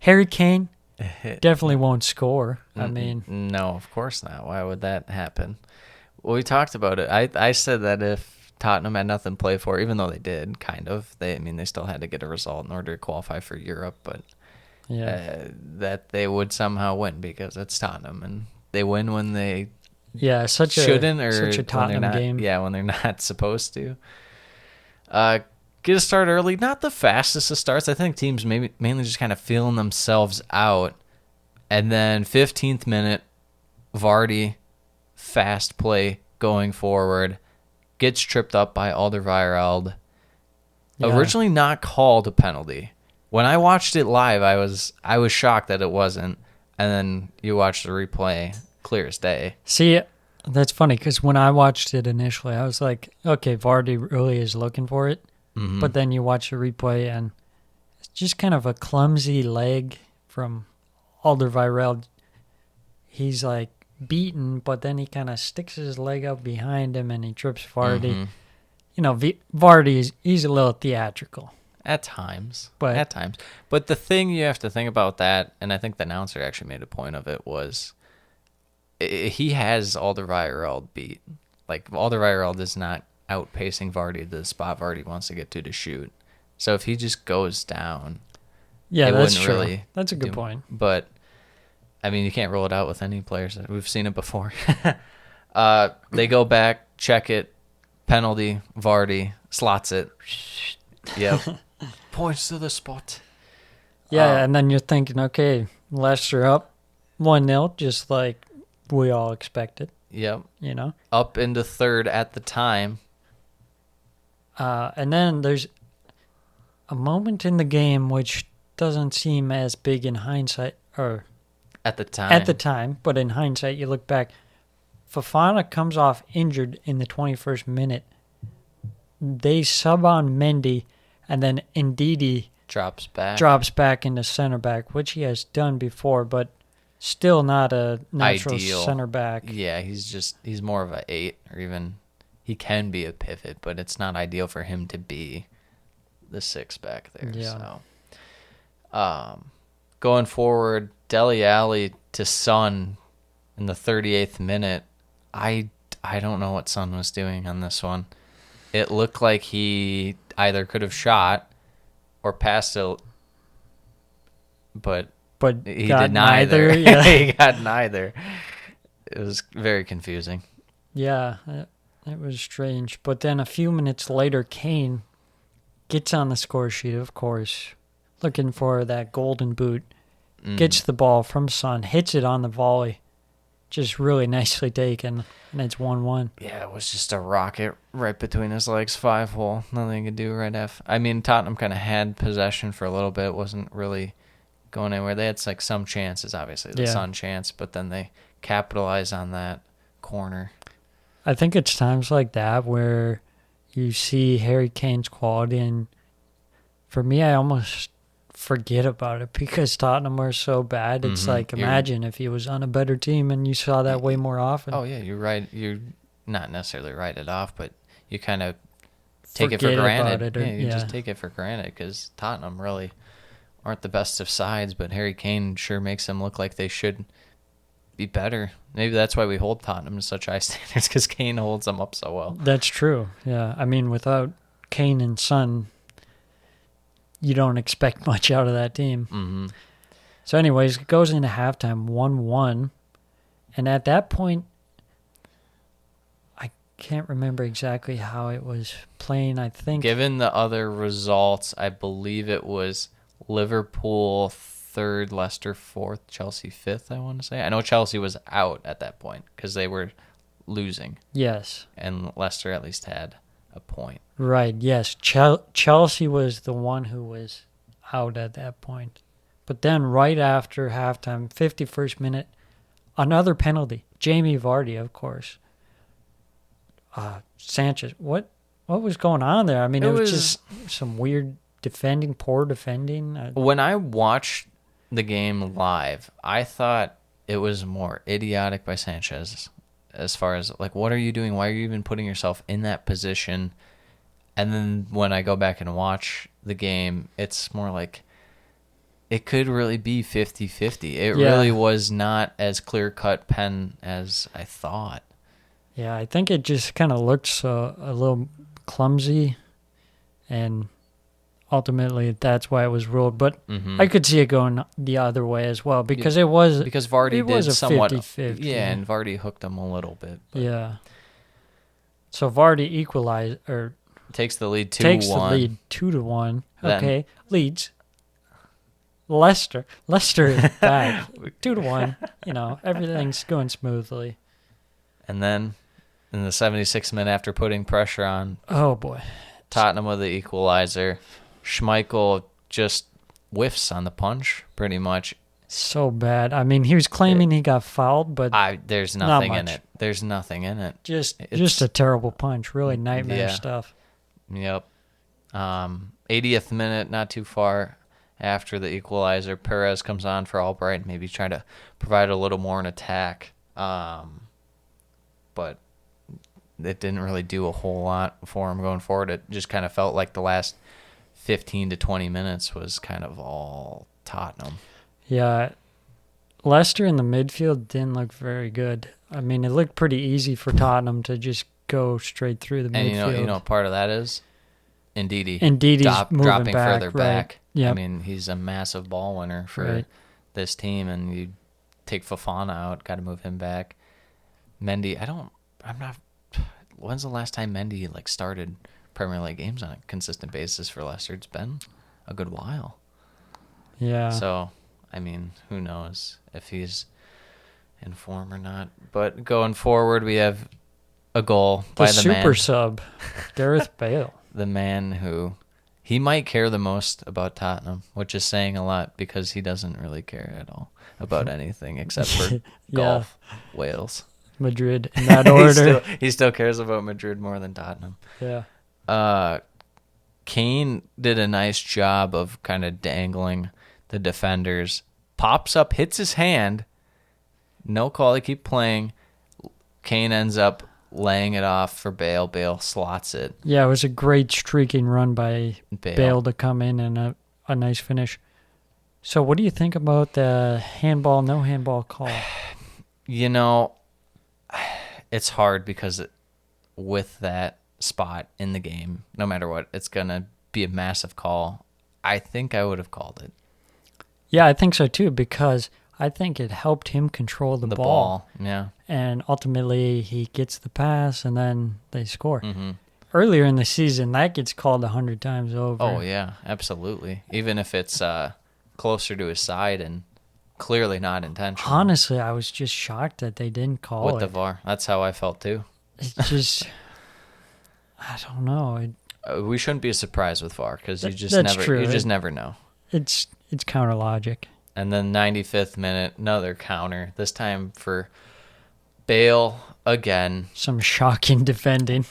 Harry Kane definitely won't score. I mean, no, of course not. Why would that happen? Well, we talked about it. I said that if Tottenham had nothing to play for, even though they did, kind of, they still had to get a result in order to qualify for Europe, but yeah. that they would somehow win because it's Tottenham, and they win when they Yeah, such a Tottenham not, game. Yeah, when they're not supposed to. Get a start early. Not the fastest of starts. I think teams mainly just kind of feeling themselves out. And then 15th minute, Vardy, fast play going forward, gets tripped up by Alderweireld. Yeah. Originally not called a penalty. When I watched it live, I was shocked that it wasn't. And then you watch the replay, clear as day. See, that's funny because when I watched it initially, I was like, okay, Vardy really is looking for it. Mm-hmm. But then you watch the replay and it's just kind of a clumsy leg from Alderweireld. He's like beaten, but then he kind of sticks his leg up behind him and he trips Vardy. Mhm. Vardy he's a little theatrical. At times. But But the thing you have to think about that, and I think the announcer actually made a point of it, was he has Alderweireld beat. Like, Alderweireld is not outpacing Vardy to the spot Vardy wants to get to shoot. So if he just goes down, yeah, it that's wouldn't true. really That's a good do- point. But, you can't rule it out with any players. We've seen it before. They go back, check it, penalty, Vardy, slots it. Yep. Points to the spot. Yeah, and then you're thinking, okay, Leicester up 1-0, just like we all expected, Yep. Up into third at the time. And then there's a moment in the game which doesn't seem as big in hindsight, or At the time. but in hindsight, you look back. Fofana comes off injured in the 21st minute, they sub on Mendy, and then Ndidi Drops back. drops back into center back, which he has done before, but still not a natural Ideal. center back. Yeah, he's more of a 8, or even he can be a pivot, but it's not ideal for him to be the 6 back there. Yeah. So, going forward, Dele Alli to Son in the 38th minute. I don't know what Son was doing on this one. It looked like he either could have shot or passed it, but he got did neither. Yeah. He got neither. It was very confusing. Yeah, it was strange. But then a few minutes later, Kane gets on the score sheet, of course, looking for that golden boot, gets the ball from Son, hits it on the volley. Just really nicely taken, and it's 1-1. Yeah, it was just a rocket right between his legs, 5-hole. Nothing he could do right after. I mean, Tottenham kind of had possession for a little bit. It wasn't really going anywhere. They had like some chances, obviously, the Son chance, but then they capitalized on that corner. I think it's times like that where you see Harry Kane's quality, and for me, I almost forget about it because Tottenham were so bad. It's like, imagine if he was on a better team and you saw that way more often. Oh, yeah, you're right. You're not necessarily write it off, but you kind of take it for Forget granted. about it, You just take it for granted because Tottenham really aren't the best of sides, but Harry Kane sure makes them look like they should be better. Maybe that's why we hold Tottenham to such high standards, because Kane holds them up so well. That's true. Yeah, I mean, without Kane and Son, you don't expect much out of that team. Mm-hmm. So anyways, it goes into halftime 1-1. And at that point, I can't remember exactly how it was playing. I think Given the other results, I believe it was Liverpool 3rd, Leicester 4th, Chelsea 5th, I want to say. I know Chelsea was out at that point because they were losing. yes. And Leicester at least had a point. Right, yes. Chelsea was the one who was out at that point. But then right after halftime, 51st minute, another penalty. Jamie Vardy, of course. Sanchez. What was going on there? I mean, it was just some weird defending, poor defending. When I watched the game live, I thought it was more idiotic by Sanchez as far as, like, what are you doing? Why are you even putting yourself in that position? And then when I go back and watch the game, it's more like it could really be 50-50. It really was not as clear-cut pen as I thought. Yeah, I think it just kind of looked a little clumsy, and ultimately that's why it was ruled. But I could see it going the other way as well, because it was... Because Vardy it was did a somewhat... 50-50. Yeah, and Vardy hooked him a little bit. But Yeah. So Vardy equalized, or takes the lead 2-1. takes the lead 2-1. Then- Okay, leads. Leicester is back 2-1. You know, everything's going smoothly. And then in the 76th minute, after putting pressure on Oh boy, Tottenham with the equalizer, Schmeichel just whiffs on the punch, pretty much. so bad. I mean, he was claiming he got fouled, but There's Not nothing in much. it. There's nothing in it. just a terrible punch. Really nightmare Yeah. stuff. Yep. 80th minute, not too far after the equalizer, Perez comes on for Albright, maybe trying to provide a little more in attack. But it didn't really do a whole lot for him going forward. It just kind of felt like the last 15 to 20 minutes was kind of all Tottenham. Yeah, Leicester in the midfield didn't look very good. I mean, it looked pretty easy for Tottenham to just go straight through the And midfield. you know what part of that is? Ndidi. Ndidi's moving dropping back, further right. back. Yep. I mean, he's a massive ball winner for Right. this team, and you take Fofana out, got to move him back. Mendy, when's the last time Mendy started Premier League games on a consistent basis for Leicester? It's been a good while. Yeah. So, I mean, who knows if he's in form or not. But going forward, we have a goal the by the super man. sub, Gareth Bale. The man who he might care the most about Tottenham, which is saying a lot because he doesn't really care at all about anything except for golf, Wales. Madrid in that order. He still cares about Madrid more than Tottenham. Yeah. Kane did a nice job of kind of dangling the defenders. Pops up, hits his hand. No call. They keep playing. Kane ends up laying it off for Bale. Bale slots it. Yeah, it was a great streaking run by Bale to come in and a nice finish. So what do you think about the handball, no handball call? It's hard because with that spot in the game, no matter what, it's going to be a massive call. I think I would have called it. Yeah, I think so too, because I think it helped him control the ball. Yeah. And ultimately, he gets the pass, and then they score. Mm-hmm. Earlier in the season, that gets called 100 times over. Oh, yeah, absolutely. Even if it's closer to his side and clearly not intentional. Honestly, I was just shocked that they didn't call with it. the VAR. That's how I felt too. It's just, I don't know. We shouldn't be surprised with VAR because you just never know. It's counter logic. And then 95th minute, another counter. This time for Bale again. Some shocking defending.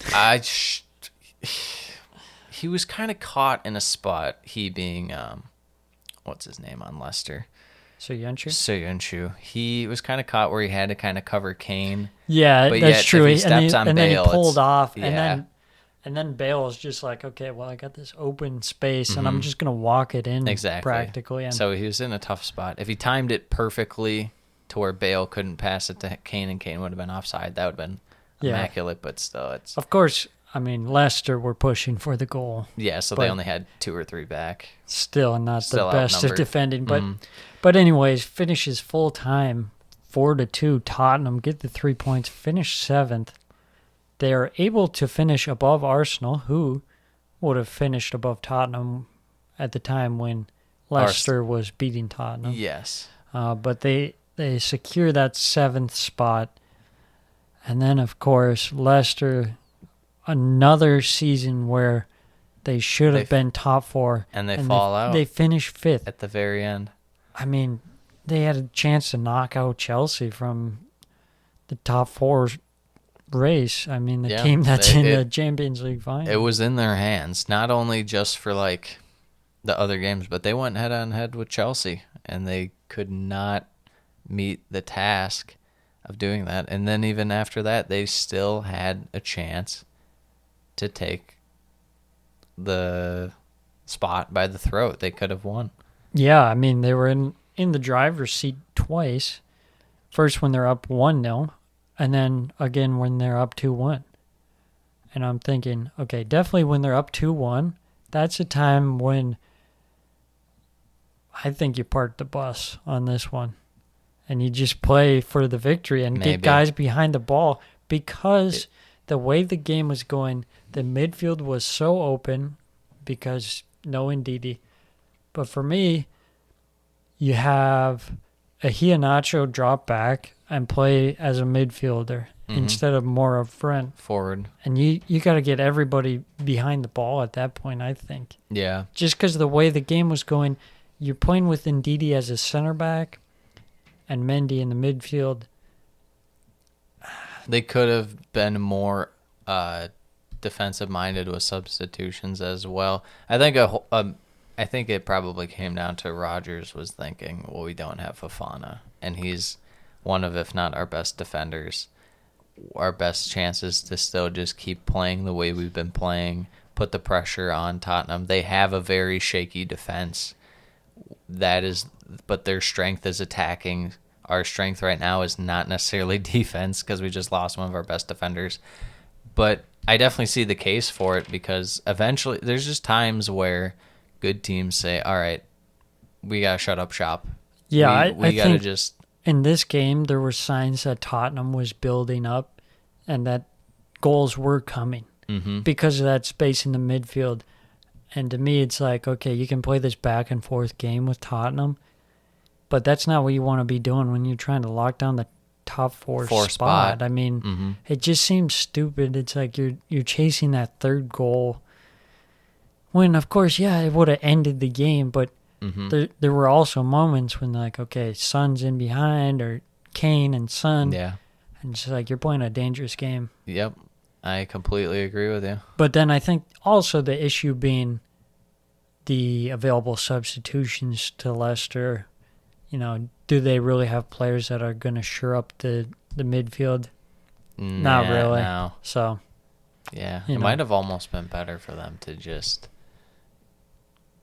He was kind of caught in a spot. He being what's his name on Leicester? Soyuncu. He was kind of caught where he had to kind of cover Kane. Yeah, but that's yet, true. If he steps on and Bale, then he pulled off, yeah. and then Bale was just like, okay, well, I got this open space, and I'm just gonna walk it in practically. And so he was in a tough spot. If he timed it perfectly to where Bale couldn't pass it to Kane, and Kane would have been offside, that would have been immaculate. But still, it's of course. I mean, Leicester were pushing for the goal. Yeah, so they only had 2 or 3 back. Still not the best of defending. But Mm-hmm. but anyways, finishes full time 4-2. Tottenham get the 3 points, finish 7th. They are able to finish above Arsenal, who would have finished above Tottenham at the time when Leicester was beating Tottenham. Yes. But they secure that 7th spot. And then, of course, Leicester, another season where they should have been top 4. And they fall out. They finish 5th. At the very end. I mean, they had a chance to knock out Chelsea from the top 4 race. I mean, the team that's in the Champions League final. It was in their hands, not only just for like the other games, but they went head on head with Chelsea, and they could not meet the task of doing that. And then even after that, they still had a chance to take the spot by the throat. They could have won. Yeah, I mean, they were in the driver's seat twice. First when they're up 1-0, and then again when they're up 2-1. And I'm thinking, okay, definitely when they're up 2-1, that's a time when I think you park the bus on this one. And you just play for the victory and get guys behind the ball, because the way the game was going, the midfield was so open because no Ndidi. But for me, you have a Iheanacho drop back and play as a midfielder instead of more up front. Forward. And you got to get everybody behind the ball at that point, I think. Yeah. Just because of the way the game was going, you're playing with Ndidi as a center back and Mendy in the midfield. They could have been more defensive-minded with substitutions as well. I think it probably came down to Rodgers was thinking, well, we don't have Fofana, and he's one of, if not our best defenders. Our best chances to still just keep playing the way we've been playing, put the pressure on Tottenham. They have a very shaky defense. But their strength is attacking. Our strength right now is not necessarily defense because we just lost one of our best defenders. But I definitely see the case for it, because eventually there's just times where good teams say, all right, we got to shut up shop. Yeah, we got to just... In this game, there were signs that Tottenham was building up and that goals were coming because of that space in the midfield. And to me, it's like, okay, you can play this back and forth game with Tottenham, but that's not what you want to be doing when you're trying to lock down the top four spot. I mean, it just seems stupid. It's like you're chasing that third goal when, of course, yeah, it would have ended the game, but there were also moments when, like, okay, Son's in behind, or Kane and Son. Yeah. And it's like you're playing a dangerous game. Yep. I completely agree with you. But then I think also the issue being the available substitutions to Leicester. Do they really have players that are going to shore up the midfield? Not really. No. So, yeah, it might have almost been better for them to just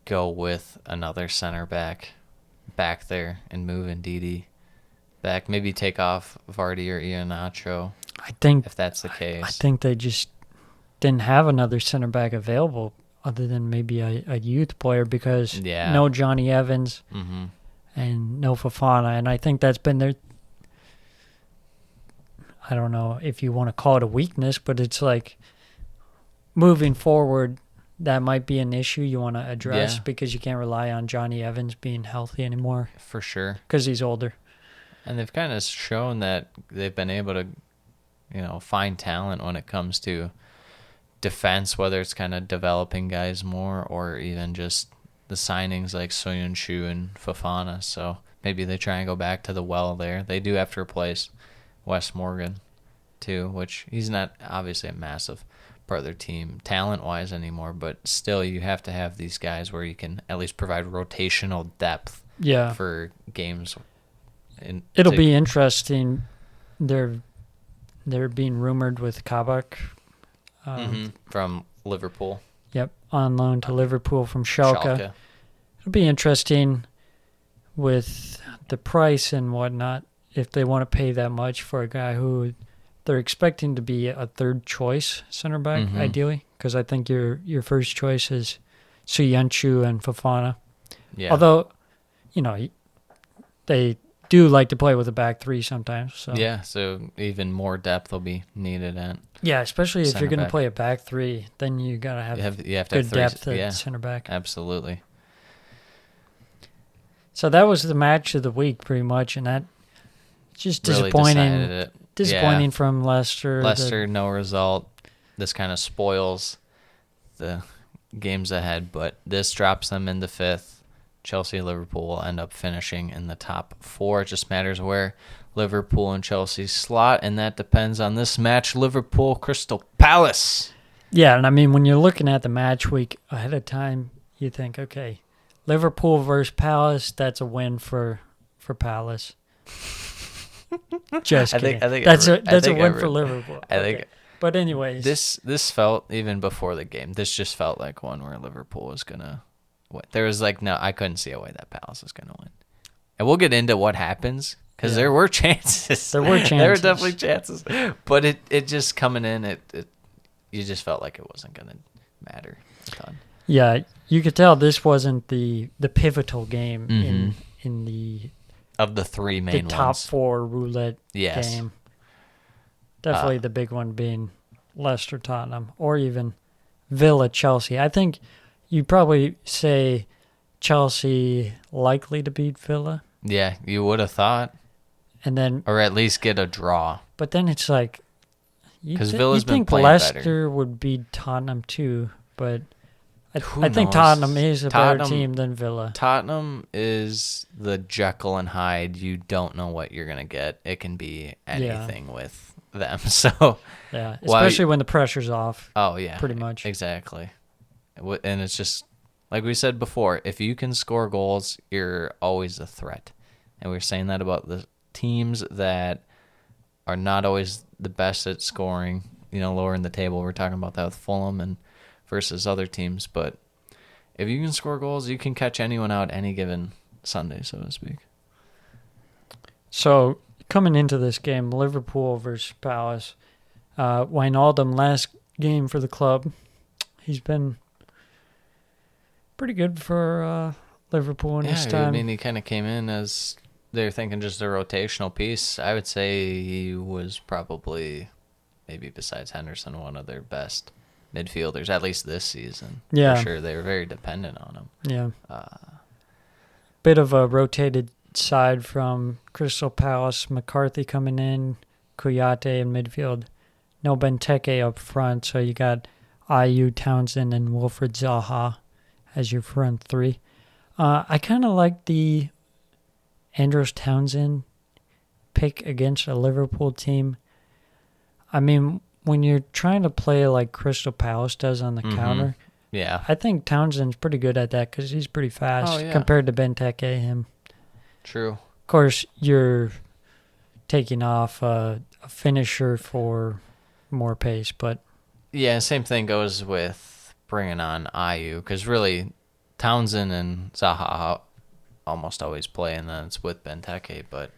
go with another center back there and move Ndidi back. Maybe take off Vardy or Iheanacho. I think if that's the case. I think they just didn't have another center back available other than maybe a youth player because no Johnny Evans and no Fofana. And I think that's been their, I don't know if you want to call it a weakness, but it's like moving forward, that might be an issue you want to address because you can't rely on Johnny Evans being healthy anymore. For sure. Because he's older. And they've kind of shown that they've been able to, find talent when it comes to defense, whether it's kind of developing guys more or even just the signings like Soyuncu and Fofana. So maybe they try and go back to the well there. They do have to replace Wes Morgan too, which he's not obviously a massive part of their team talent-wise anymore, but still you have to have these guys where you can at least provide rotational depth for games. It'll be interesting. They're being rumored with Kabak. From Liverpool. Yep, on loan to Liverpool from Schalke. It'll be interesting with the price and whatnot if they want to pay that much for a guy who they're expecting to be a third choice center back, ideally, because I think your first choice is Soyuncu and Fofana. Yeah. Although, they do like to play with a back three sometimes. So. Yeah, so even more depth will be needed at. Yeah, especially if you're going to play a back three, then you got to have good depth at center back. Absolutely. So that was the match of the week, pretty much, and that just really disappointing. Disappointing from Leicester. Leicester, no result. This kind of spoils the games ahead, but this drops them into fifth. Chelsea and Liverpool will end up finishing in the top four. It just matters where Liverpool and Chelsea slot, and that depends on this match, Liverpool-Crystal Palace. Yeah, and I mean, when you're looking at the match week ahead of time, you think, okay, Liverpool versus Palace, that's a win for Palace. Just kidding. I think that's a win for Liverpool. I think. But anyways, this felt, even before the game, this just felt like one where Liverpool was gonna win. There was I couldn't see a way that Palace was gonna win. And we'll get into what happens because there were chances. There were definitely chances. But it just coming in, you just felt like it wasn't gonna matter a ton. Yeah, you could tell this wasn't the pivotal game in the. Of the three main ones. The top four roulette game. Definitely the big one being Leicester-Tottenham or even Villa-Chelsea. I think you'd probably say Chelsea likely to beat Villa. Yeah, you would have thought. And then, or at least get a draw. But then it's like, because Villa's been think playing Leicester better. Would beat Tottenham too, but I think Tottenham is a better team than Villa. Tottenham is the Jekyll and Hyde. You don't know what you're going to get. It can be anything with them. So yeah, especially when the pressure's off. Oh, yeah. Pretty much. Exactly. And it's just, like we said before, if you can score goals, you're always a threat. And we were saying that about the teams that are not always the best at scoring, lower in the table. We're talking about that with Fulham and versus other teams, but if you can score goals, you can catch anyone out any given Sunday, so to speak. So, coming into this game, Liverpool versus Palace, Wijnaldum, last game for the club, he's been pretty good for Liverpool in his time. I mean, he kind of came in as they're thinking just a rotational piece. I would say he was probably, maybe besides Henderson, one of their best midfielders, at least this season. Yeah. For sure. They were very dependent on him. Yeah. Bit of a rotated side from Crystal Palace. McCarthy coming in, Kouyaté in midfield. No Benteke up front, so you got Ayew, Townsend, and Wilfried Zaha as your front three. I kind of like the Andros Townsend pick against a Liverpool team. I mean, when you're trying to play like Crystal Palace does on the counter, Yeah. I think Townsend's pretty good at that because he's pretty fast Oh, yeah. compared to Benteke. Him, True. of course, you're taking off a finisher for more pace, but Yeah, same thing goes with bringing on Ayew, because really Townsend and Zaha almost always play, and then it's with Benteke. But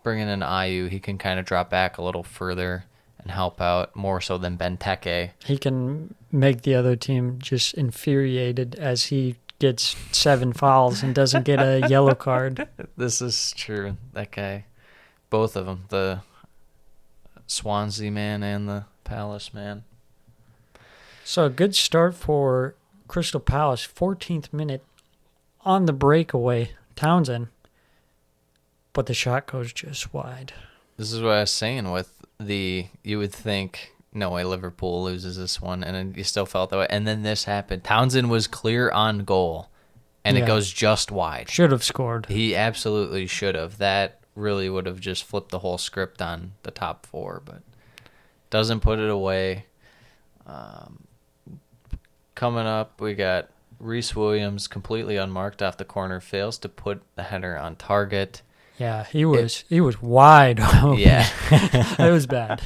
bringing in Ayew, he can kind of drop back a little further and help out more so than Benteke. he can make the other team just infuriated as he gets 7 fouls and doesn't get a yellow card. This is true. That guy, both of them, the Swansea man and the Palace man. So a good start for Crystal Palace, 14th minute on the breakaway, Townsend. But the shot goes just wide. This is what I was saying with you would think, no way Liverpool loses this one, and then you still felt that way. And then this happened. Townsend was clear on goal, and it Yeah. goes just wide. Should have scored. He absolutely should have. That really would have just flipped the whole script on the top four, but doesn't put it away. Coming up, we got Reece Williams completely unmarked off the corner, fails to put the header on target. Yeah, he was wide open. Yeah. It was bad.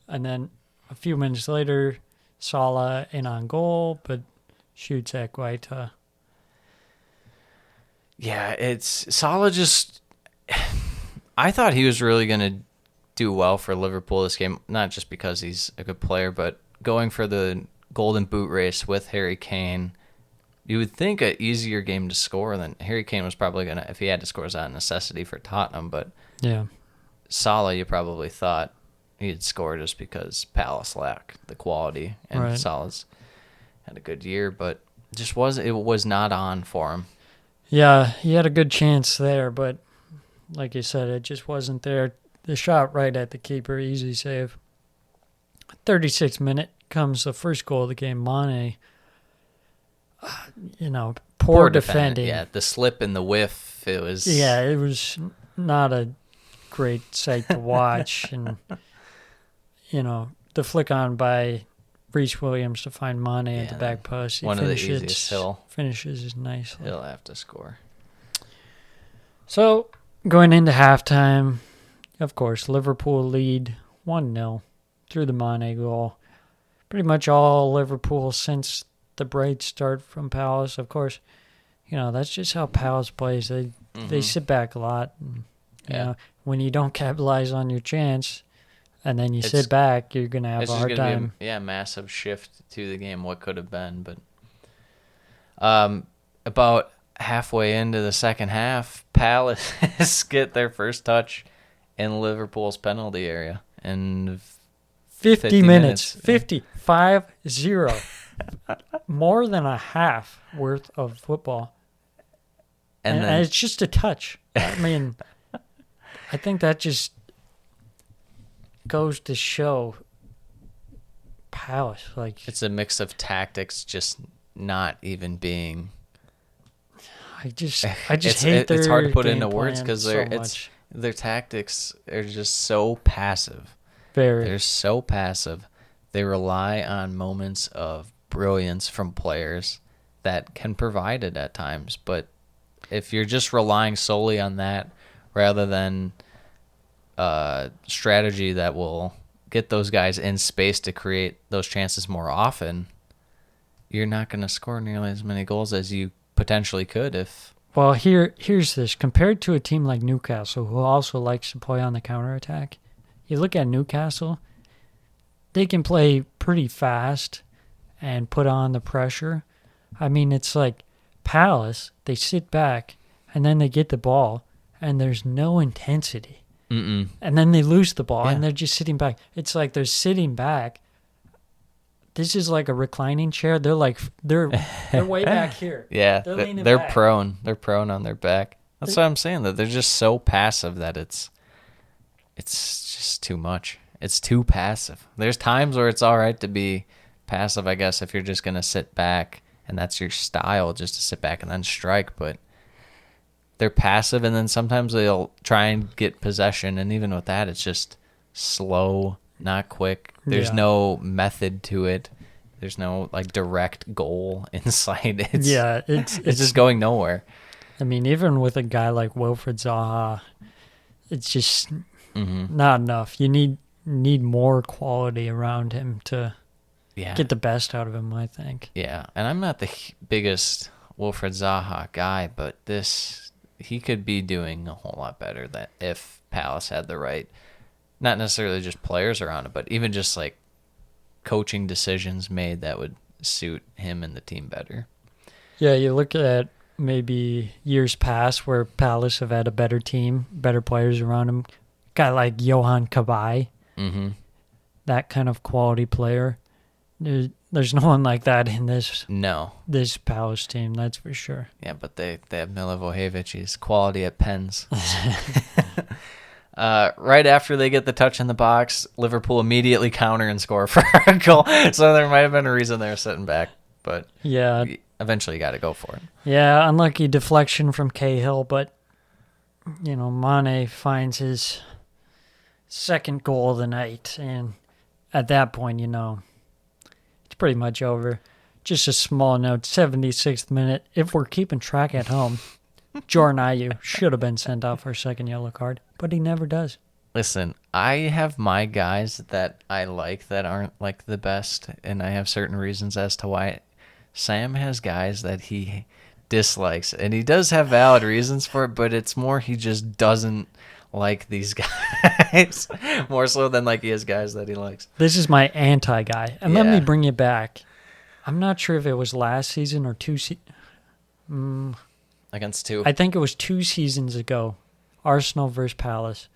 And then a few minutes later, Salah in on goal, but shoots at Guaita. Yeah, it's Salah just... I thought he was really going to do well for Liverpool this game, not just because he's a good player, but going for the Golden Boot race with Harry Kane. You would think an easier game to score than Harry Kane was probably going to, if he had to score, is out of necessity for Tottenham, but Yeah. Salah, you probably thought he'd score just because Palace lacked the quality, and Right. Salah's had a good year, but it was not on for him. Yeah, he had a good chance there, but like you said, it just wasn't there. The shot right at the keeper, easy save. 36th minute comes the first goal of the game. Mane, poor defending. Yeah, the slip and the whiff, it was... Yeah, it was not a great sight to watch. And, the flick on by Reece Williams to find Mane at the back post. He one of the easiest finishes is nice. He'll have to score. So, going into halftime, of course, Liverpool lead 1-0 through the Mane goal. Pretty much all Liverpool since the bright start from Palace. Of course, that's just how Palace plays. They sit back a lot. And, when you don't capitalize on your chance and then you sit back, you're going to have a hard time. Massive shift to the game, what could have been. But about halfway into the second half, Palace get their first touch in Liverpool's penalty area. And 50 minutes. 50-5-0. More than a half worth of football. And it's just a touch. I mean, I think that just goes to show Palace. It's a mix of tactics just not even being... I just hate their it's hard to put game into words plan because so much. their tactics are just so passive. Very. They're so passive. They rely on moments of brilliance from players that can provide it at times. But if you're just relying solely on that rather than strategy that will get those guys in space to create those chances more often, you're not going to score nearly as many goals as you potentially could if... Well, here's this. Compared to a team like Newcastle, who also likes to play on the counterattack, you look at Newcastle, they can play pretty fast and put on the pressure. I mean, it's like Palace, they sit back, and then they get the ball, and there's no intensity. Mm-mm. And then they lose the ball, Yeah. and they're just sitting back. It's like they're sitting back. This is like a reclining chair. They're way back here. Yeah, They're leaning they're back. prone. They're prone on their back. That's what I'm saying, that they're just so passive that it's just too much. It's too passive. There's times where it's all right to be passive, I guess, if you're just going to sit back and that's your style, just to sit back and then strike. But they're passive, and then sometimes they'll try and get possession, and even with that, it's just slow, not quick. There's Yeah. no method to it. There's no like direct goal in sight. It's it's just going nowhere. I mean, even with a guy like Wilfred Zaha, it's just Mm-hmm. not enough. You need more quality around him to Yeah. get the best out of him, I think. Yeah, and I'm not the biggest Wilfred Zaha guy, but he could be doing a whole lot better that if Palace had the right, not necessarily just players around it, but even just like coaching decisions made that would suit him and the team better. Yeah, you look at maybe years past where Palace have had a better team, better players around him. Guy like Johan Cabaye, Mm-hmm. that kind of quality player. There's no one like that in this No. Palace team, that's for sure. Yeah, but they have Milivojevic. He's quality at pens. Right after they get the touch in the box, Liverpool immediately counter and score for a goal. So there might have been a reason they were sitting back, but Yeah, eventually you got to go for it. yeah, unlucky deflection from Cahill, but Mane finds his second goal of the night, and at that point, it's pretty much over. Just a small note, 76th minute. If we're keeping track at home, Jordan Ayew should have been sent off for a second yellow card, but he never does. Listen, I have my guys that I like that aren't like the best, and I have certain reasons as to why. Sam has guys that he dislikes, and he does have valid reasons for it, but it's more he just doesn't like these guys more so than like he has guys that he likes. This is my anti-guy, and let Yeah. me bring it back. I'm not sure if it was last season or Against two. I think it was 2 seasons ago. Arsenal versus Palace.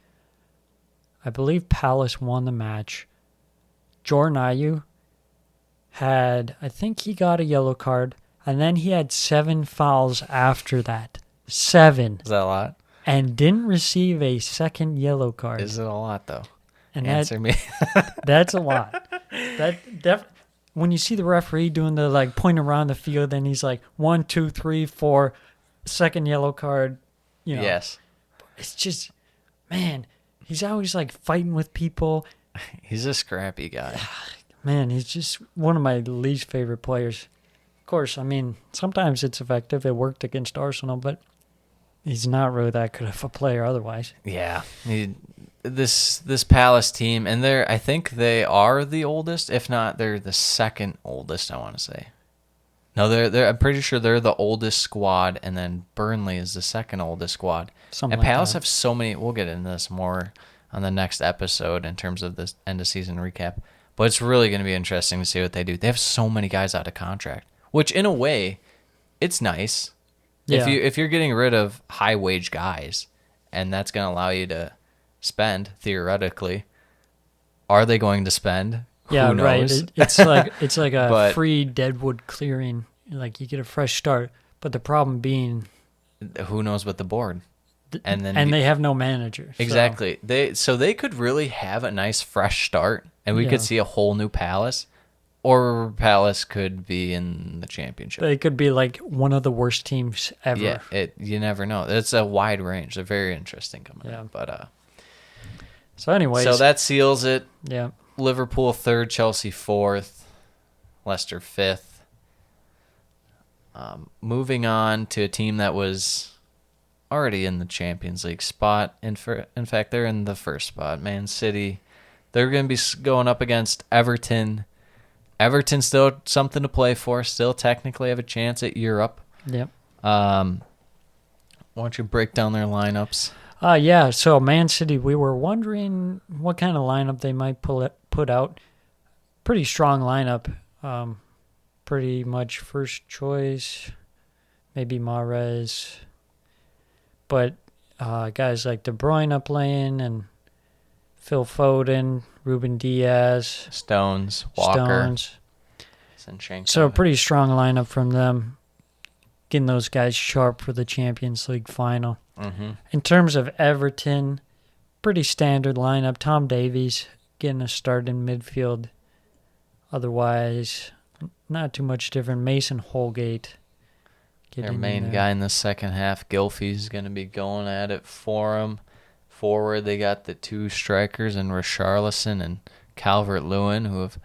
I believe Palace won the match. Jordan Ayew I think he got a yellow card, and then he had 7 fouls after that. 7. Is that a lot? And didn't receive a second yellow card. Is it a lot though? And Answer me. that's a lot. When you see the referee doing the like point around the field, and he's like 1, 2, 3, 4, second yellow card. Yes. It's just, man, he's always like fighting with people. He's a scrappy guy. Man, he's just one of my least favorite players. Of course, I mean, sometimes it's effective. It worked against Arsenal, but he's not really that good of a player otherwise. Yeah. This Palace team, and I think they are the oldest. If not, they're the second oldest, I want to say. No, I'm pretty sure they're the oldest squad, and then Burnley is the second oldest squad. Something And like Palace that. have so many. We'll get into this more on the next episode in terms of this end of season recap. But it's really going to be interesting to see what they do. They have so many guys out of contract, which in a way, it's nice. Yeah. If you're getting rid of high wage guys, and that's going to allow you to spend theoretically, are they going to spend? Yeah, Who knows? right. It's like a But- free deadwood clearing. Like you get a fresh start, but the problem being, Who knows with the board? And they have no manager. so- Exactly. They could really have a nice fresh start, and we Yeah. could see a whole new Palace, or Palace could be in the championship. They could be like one of the worst teams ever. Yeah, you never know. It's a wide range. They're very interesting coming Yeah. up. But So, anyways, so that seals it. yeah, Liverpool 3rd, Chelsea 4th, Leicester 5th. Moving on to a team that was already in the Champions League spot. In fact, they're in the first spot. Man City, they're going to be going up against Everton. Everton still something to play for. Still technically have a chance at Europe. yep. Why don't you break down their lineups? Yeah. So Man City, we were wondering what kind of lineup they might put out. Pretty strong lineup. Pretty much first choice, maybe Mahrez, but guys like De Bruyne playing and Phil Foden, Ruben Diaz, Stones, Walker, Stones. Zinchenko. So a pretty strong lineup from them, getting those guys sharp for the Champions League final. Mm-hmm. In terms of Everton, pretty standard lineup. Tom Davies getting a start in midfield. Otherwise, not too much different. Mason Holgate. Their main guy in the second half, Gylfi's going to be going at it for forward, they got the 2 strikers in Richarlison and Calvert-Lewin, who have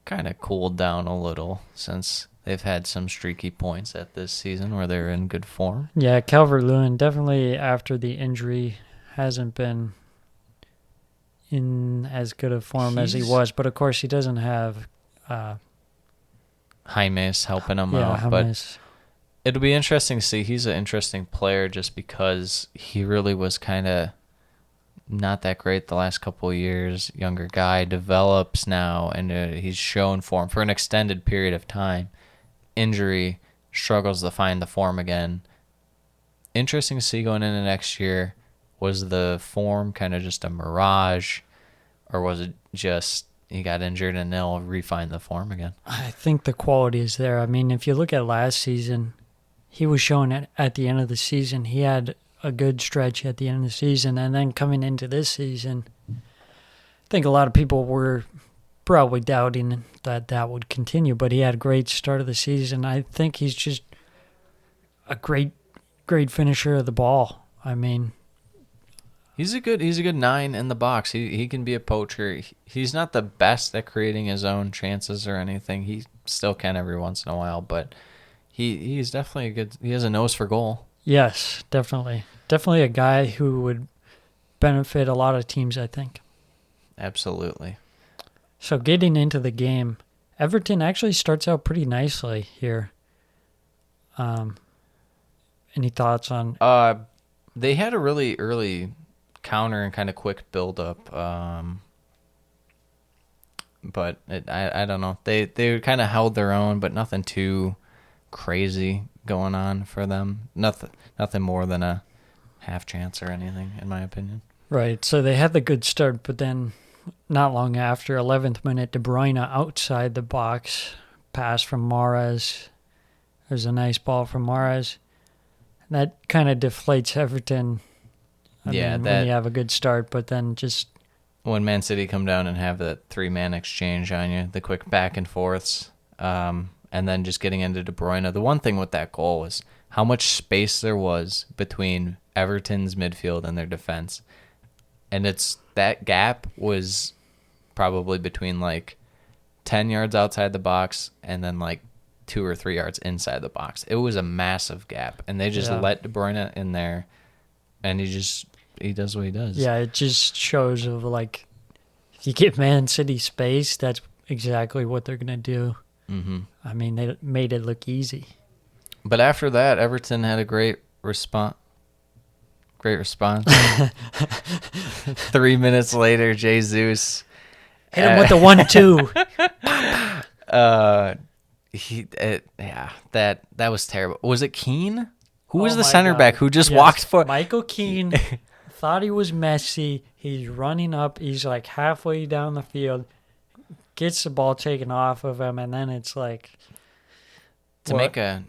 kind of cooled down a little since they've had some streaky points at this season where they're in good form. Yeah, Calvert-Lewin definitely after the injury hasn't been in as good a form as he was, but of course he doesn't have Jaime's helping him out. But James. it'll be interesting to see. He's an interesting player just because he really was kind of not that great the last couple of years. Younger guy, develops now, and he's shown form for an extended period of time. Injury, struggles to find the form again. Interesting to see going into next year. Was the form kind of just a mirage, or was it just he got injured and they'll refine the form again? I think the quality is there. I mean, if you look at last season, he was showing it at the end of the season. He had a good stretch at the end of the season, and then coming into this season, I think a lot of people were probably doubting that would continue, but he had a great start of the season. I think he's just a great finisher of the ball. I mean, He's a good 9 in the box. He can be a poacher. He's not the best at creating his own chances or anything. He still can every once in a while, but he's definitely a good. He has a nose for goal. yes, definitely a guy who would benefit a lot of teams, I think. Absolutely. So getting into the game, Everton actually starts out pretty nicely here. Any thoughts on? They had a really early counter and kind of quick build up. But I don't know. They kind of held their own, but nothing too crazy going on for them. Nothing more than a half chance or anything, in my opinion. Right, so they had the good start, but then not long after, 11th minute, De Bruyne outside the box, pass from Mahrez. There's a nice ball from Mahrez. That kind of deflates Everton. I mean, when you have a good start, but then just... When Man City come down and have that 3-man exchange on you, the quick back and forths, and then just getting into De Bruyne. The one thing with that goal was how much space there was between Everton's midfield and their defense. And that gap was probably between like 10 yards outside the box and then like 2 or 3 yards inside the box. It was a massive gap, and they just let De Bruyne in there, and he does what he does. Yeah, it just shows of like, if you give Man City space, that's exactly what they're going to do. Mm-hmm. I mean, they made it look easy. But after that, Everton had a great response. 3 minutes later, Jesus hit him with the 1-2. That was terrible. Was it Keane? Who was Oh the my center God. back who just Yes, walked for? Michael Keane thought he was Messi. He's running up. He's like halfway down the field, gets the ball taken off of him, and then it's like To make a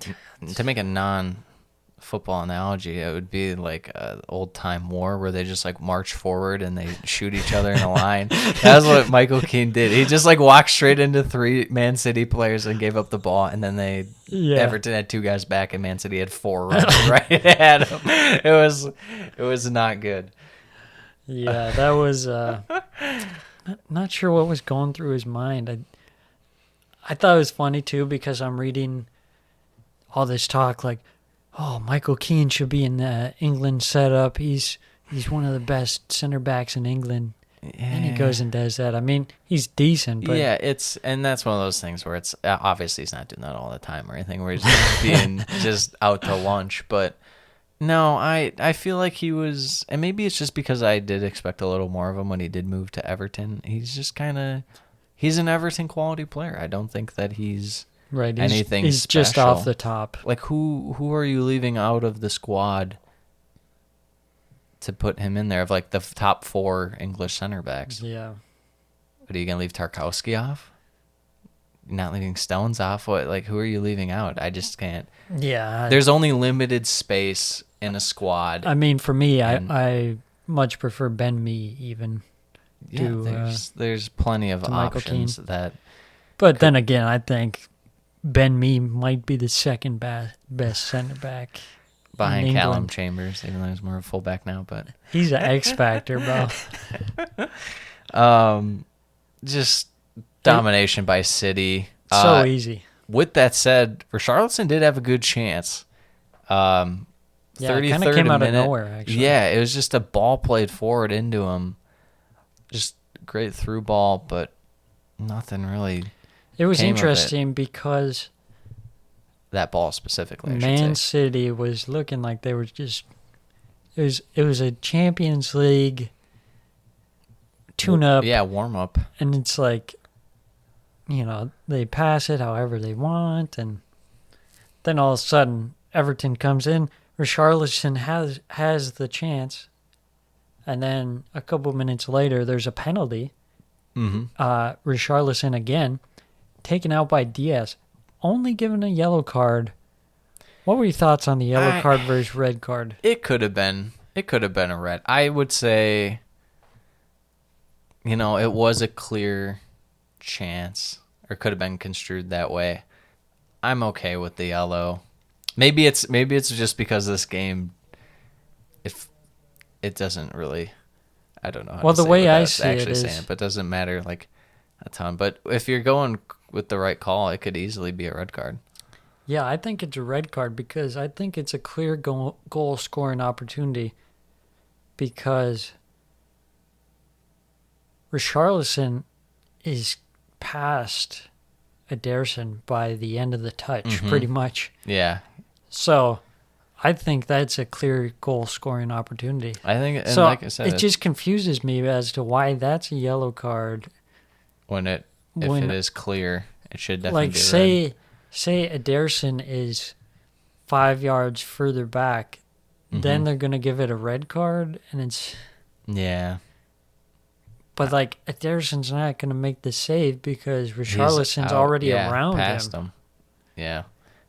non-football analogy, it would be like an old-time war where they just like march forward and they shoot each other in a line. That's what Michael Keane did. He just like walked straight into 3 Man City players and gave up the ball, and then Everton had 2 guys back and Man City had 4 running right at him. It was not good. Yeah, that was not sure what was going through his mind. I thought it was funny too because I'm reading all this talk like, oh, Michael Keane should be in the England setup. He's one of the best center backs in England. And he goes and does that. I mean, he's decent, but and that's one of those things where it's obviously he's not doing that all the time or anything, where he's just being just out to lunch. But no, I feel like he was, and maybe it's just because I did expect a little more of him when he did move to Everton. He's just he's an Everton quality player. I don't think that he's right. anything He's special. just off the top. Like who are you leaving out of the squad to put him in there of like the top 4 English center backs? Yeah. What, are you gonna leave Tarkowski off? You're not leaving Stones off? What? Like, who are you leaving out? I just can't. Yeah. There's only limited space in a squad. I mean, for me, I much prefer Ben Mee even. There's plenty of Michael options Keane. that. But then again, I think Ben Mee might be the second best center back. behind in Callum England. Chambers, even though he's more of a fullback now. But He's an X factor, bro. just domination by City. So easy. With that said, Richarlison did have a good chance. Yeah, it kind of 33rd came out minute. of nowhere, actually. Yeah, it was just a ball played forward into him. Just great through ball, but nothing really. It was came of it. interesting because That ball specifically, I should Man say. City was looking like they were just. It was a Champions League tune-up. Yeah, warm up. And it's like, they pass it however they want, and then all of a sudden Everton comes in. Richarlison has the chance, and then a couple minutes later there's a penalty. Mm-hmm. Richarlison again taken out by Diaz, only given a yellow card. What were your thoughts on the yellow card versus red card? It could have been a red. I would say, it was a clear chance, or could have been construed that way. I'm okay with the yellow. Maybe it's just because this game, if it doesn't really, I don't know. How Well, to the say way without I see it actually is- saying it, but it doesn't matter like a ton. But if you're going with the right call, it could easily be a red card. Yeah, I think it's a red card because I think it's a clear goal scoring opportunity because Richarlison is past Ederson by the end of the touch, pretty much. Yeah, So I think that's a clear goal scoring opportunity. I think. And So like I said, it just confuses me as to why that's a yellow card. if it is clear, it should definitely Like be red. say Ederson is 5 yards further back, then they're gonna give it a red card, and it's. Yeah. But like Ederson's not gonna make the save because Richarlison's already around past him. him. Yeah.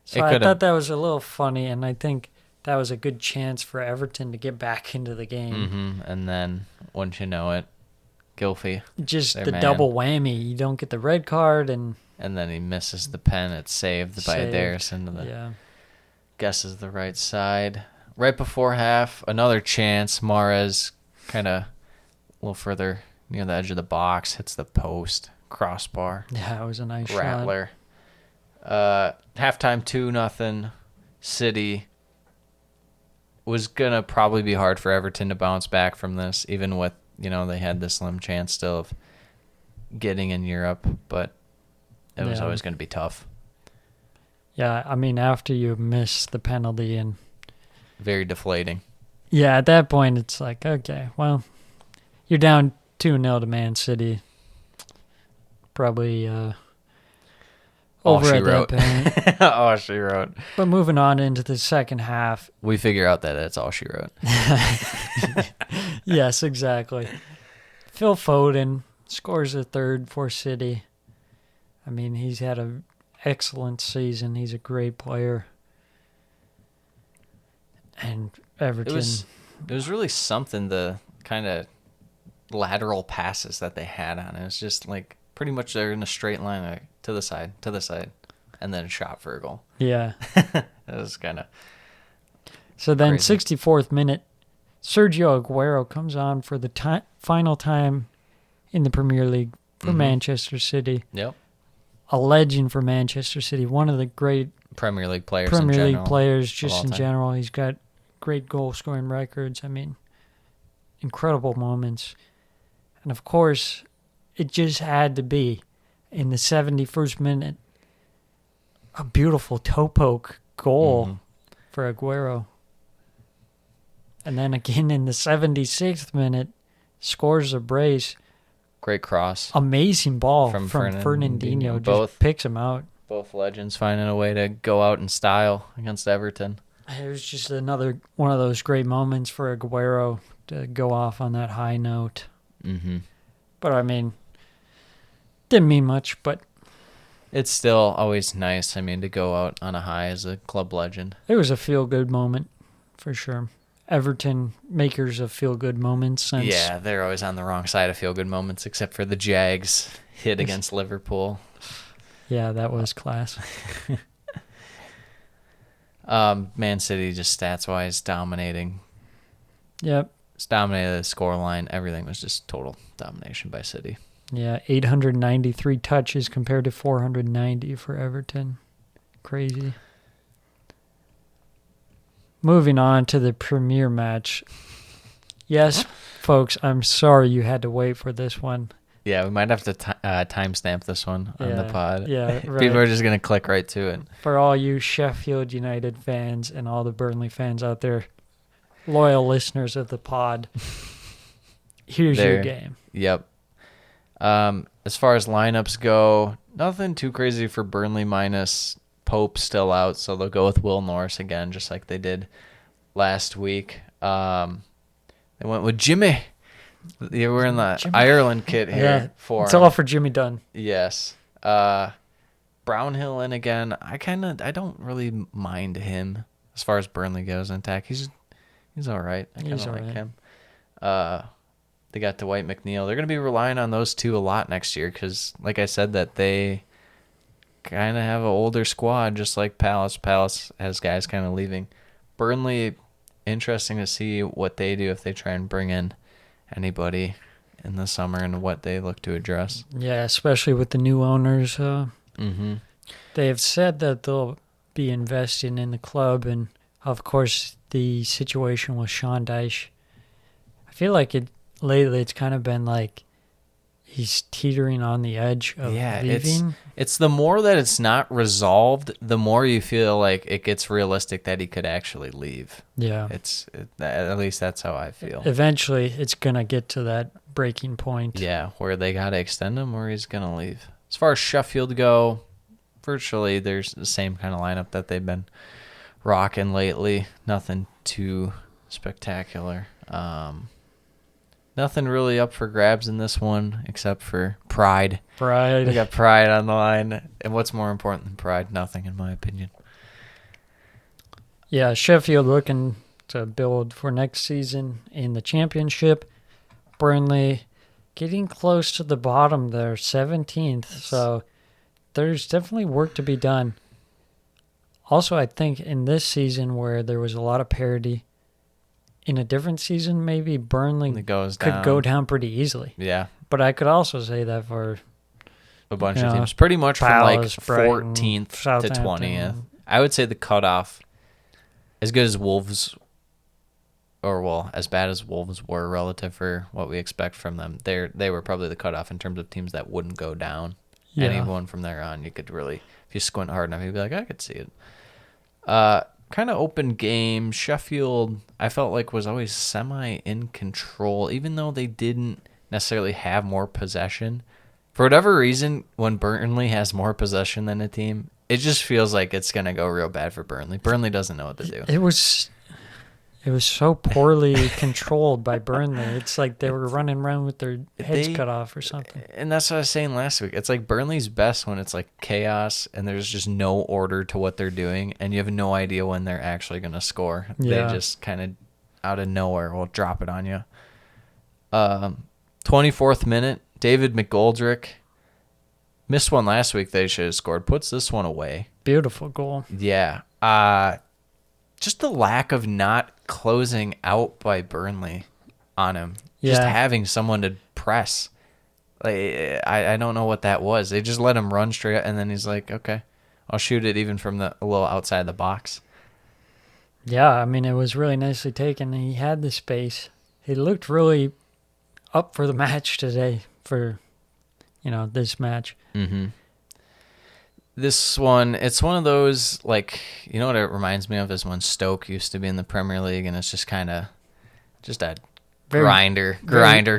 So I thought that was a little funny, and I think that was a good chance for Everton to get back into the game. And then, once you know it, Gylfi. Just their the man. double whammy. You don't get the red card, and And then he misses the pen. It's saved by Saved. Ederson to the yeah. guesses the right side. Right before half, another chance. Mahrez kind of a little further near the edge of the box, hits the post, crossbar, Yeah, it was a nice shot. rattler. Halftime 2-0. City was gonna probably be hard for Everton to bounce back from this, even with they had this slim chance still of getting in Europe, but it was Yeah. always gonna be tough. Yeah, I mean, after you miss the penalty, and Very deflating. yeah, at that point, it's like, okay, well, you're down 2-0 to Man City. Probably All over she at wrote. that point. Oh, she wrote. But moving on into the second half, We figure out that that's all she wrote. yes, exactly. Phil Foden scores a third for City. I mean, he's had an excellent season. He's a great player. And Everton. It was really something, the kind of lateral passes that they had on it. It was just like pretty much they're in a straight line, like, to the side, and then a shot for a goal. Yeah. It was kind of So then, Crazy. 64th minute, Sergio Aguero comes on for the final time in the Premier League for Manchester City. yep. A legend for Manchester City. One of the great Premier League players. Premier in League general, players of just all in time. general. He's got great goal scoring records. I mean, incredible moments. And of course, it just had to be in the 71st minute a beautiful toe poke goal for Aguero. And then again in the 76th minute, scores a brace. Great cross. Amazing ball From from Fernandinho. Just Both. picks him out. Both legends finding a way to go out in style against Everton. It was just another one of those great moments for Aguero to go off on that high note. Mm-hmm. But I mean, didn't mean much, but It's still always nice, I mean, to go out on a high as a club legend. it was a feel-good moment for sure. Everton makers of feel-good moments since Yeah, they're always on the wrong side of feel-good moments, except for the Jags hit against Liverpool. Yeah, that was class. Man City just stats-wise dominating. Yep. It's dominated the scoreline. Everything was just total domination by City. Yeah, 893 touches compared to 490 for Everton. Crazy. Moving on to the premier match. Yes, folks, I'm sorry you had to wait for this one. Yeah, we might have to timestamp this one on the pod. Yeah, right. People are just going to click right to it. For all you Sheffield United fans and all the Burnley fans out there, loyal listeners of the pod, here's your game. Yep. As far as lineups go, nothing too crazy for Burnley minus Pope still out, so they'll go with Will Norris again, just like they did last week. They went with Jimmy. They were in the Ireland kit here for it's all for Jimmy Dunn. Yes. Brownhill in again. I don't really mind him as far as Burnley goes in attack. He's all right. I kind of like him. They got Dwight McNeil. They're going to be relying on those two a lot next year because, like I said, that they kind of have an older squad, just like Palace. Palace has guys kind of leaving. Burnley, interesting to see what they do if they try and bring in anybody in the summer and what they look to address. Yeah, especially with the new owners. They have said that they'll be investing in the club, and of course the situation with Sean Dyche. I feel like lately it's kind of been like he's teetering on the edge of leaving. It's the more that it's not resolved, the more you feel like it gets realistic that he could actually leave. Yeah. At least that's how I feel. Eventually, it's going to get to that breaking point. Yeah, where they got to extend him or he's going to leave. As far as Sheffield go, virtually there's the same kind of lineup that they've been rocking lately. Nothing too spectacular. Nothing really up for grabs in this one except for pride. Pride. We got pride on the line. And what's more important than pride? Nothing, in my opinion. Yeah, Sheffield looking to build for next season in the championship. Burnley getting close to the bottom there, 17th. So there's definitely work to be done. Also, I think in this season where there was a lot of parity, in a different season, maybe Burnley could go down pretty easily. Yeah. But I could also say that for a bunch of teams. Pretty much Palace, from like 14th to 20th. I would say the cutoff, as good as Wolves, as bad as Wolves were relative for what we expect from them, they were probably the cutoff in terms of teams that wouldn't go down. Yeah. Anyone from there on, you could really, if you squint hard enough, you'd be like, I could see it. Kind of open game. Sheffield, I felt like, was always semi in control, even though they didn't necessarily have more possession. For whatever reason, when Burnley has more possession than a team, it just feels like it's going to go real bad for Burnley. Burnley doesn't know what to do. It was so poorly controlled by Burnley. It's like they were running around with their heads cut off or something. And that's what I was saying last week. It's like Burnley's best when it's like chaos and there's just no order to what they're doing and you have no idea when they're actually going to score. Yeah. They just kind of out of nowhere will drop it on you. 24th minute, David McGoldrick missed one last week they should have scored. Puts this one away. Beautiful goal. Yeah. Just the lack of not closing out by Burnley on him. Yeah. Just having someone to press. Like I don't know what that was. They just let him run straight and then he's like, okay, I'll shoot it even from a little outside the box. Yeah, I mean, it was really nicely taken. He had the space. He looked really up for the match today for, this match. Mm-hmm. This one, it's one of those, like, you know what it reminds me of is when Stoke used to be in the Premier League, and it's just kind of just a grinder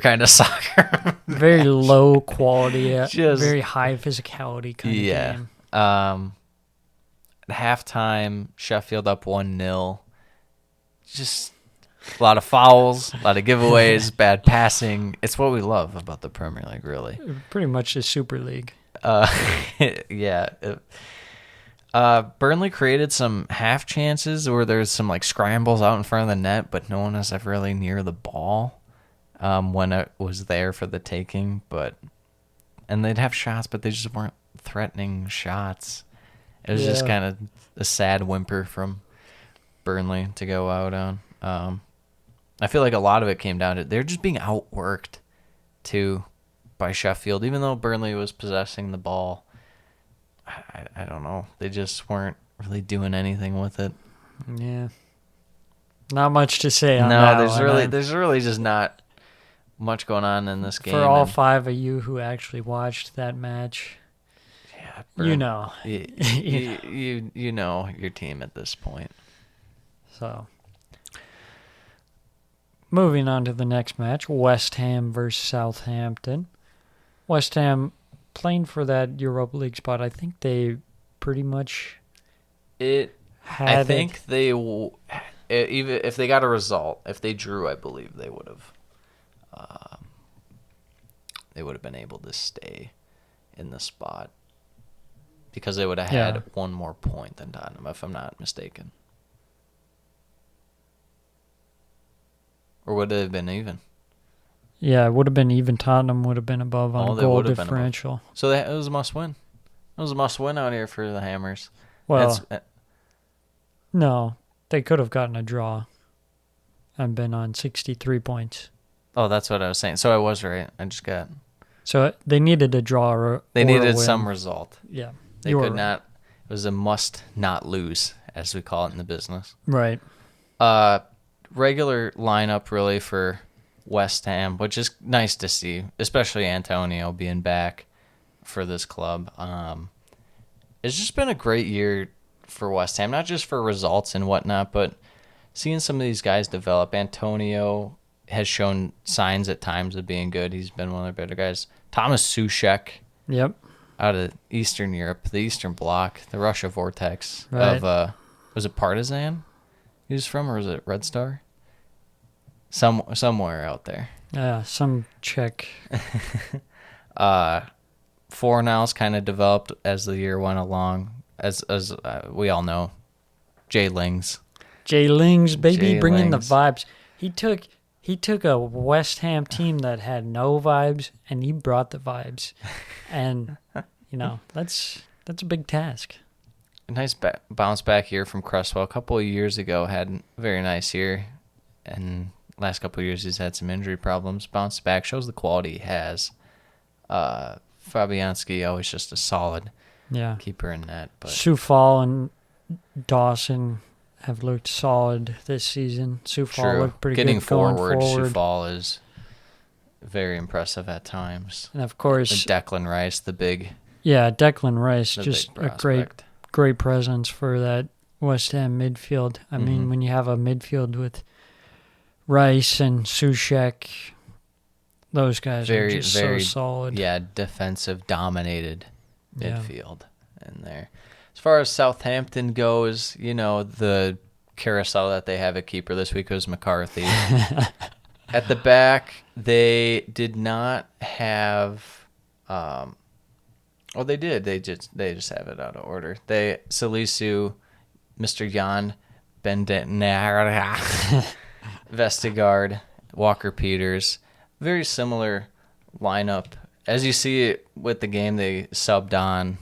kind of soccer. Very low quality, very high physicality kind of game. At halftime, Sheffield up 1-0. Just a lot of fouls, a lot of giveaways, bad passing. It's what we love about the Premier League, really. Pretty much the Super League. Yeah. Burnley created some half chances where there's some like scrambles out in front of the net, but no one was ever really near the ball when it was there for the taking. And they'd have shots, but they just weren't threatening shots. It was just kind of a sad whimper from Burnley to go out on. I feel like a lot of it came down to they're just being outworked too by Sheffield. Even though Burnley was possessing the ball, I don't know. They just weren't really doing anything with it. Yeah. Not much to say on that. No, there's really just not much going on in this game. For all 5 of you who actually watched that match, you know. You know your team at this point. So, moving on to the next match, West Ham versus Southampton. West Ham playing for that Europa League spot. I think they pretty much I think they even if they got a result, if they drew, I believe they would have. They would have been able to stay in the spot because they would have had one more point than Tottenham, if I'm not mistaken. Or would it have been even? Yeah, it would have been even. Tottenham would have been above on goal differential. So it was a must-win. It was a must-win out here for the Hammers. Well, no, they could have gotten a draw and been on 63 points. Oh, that's what I was saying. So I was right. I just got... So they needed a draw They needed a win. some result. Yeah. They could not... It was a must not lose, as we call it in the business. Right. Regular lineup, really, for West Ham, which is nice to see, especially Antonio being back for this club. It's just been a great year for West Ham, not just for results and whatnot, but seeing some of these guys develop. Antonio has shown signs at times of being good. He's been one of their better guys. Thomas Soucek, Yep. out of Eastern Europe, the Eastern Bloc, the Russia vortex Right. of, was it Partizan he was from, or was it Red Star? Somewhere out there. Yeah, some Czech. Fornals kind of developed as the year went along, as we all know. Jay Lings. Jay Lings, baby, Jay bringing the Lings. vibes. He took a West Ham team that had no vibes, and he brought the vibes. And, that's a big task. A nice bounce back here from Cresswell. A couple of years ago had a very nice year, and last couple of years he's had some injury problems. Bounced back, shows the quality he has. Fabianski, always just a solid keeper in net. But Soufal and Dawson have looked solid this season. Soufal looked pretty Getting good going forward. forward. Soufal is very impressive at times. And, of course, And Declan Rice, the big Declan Rice, the just big a prospect. great presence for that West Ham midfield. I mean, when you have a midfield with Rice and Soucek, those guys are just so solid. Yeah, defensive dominated midfield in there. As far as Southampton goes, the carousel that they have at keeper this week was McCarthy. At the back, they did not have. They did. They just have it out of order. Salisu, Mr. Jan Bendenara, Vestergaard, Walker Peters. Very similar lineup. As you see it with the game, they subbed on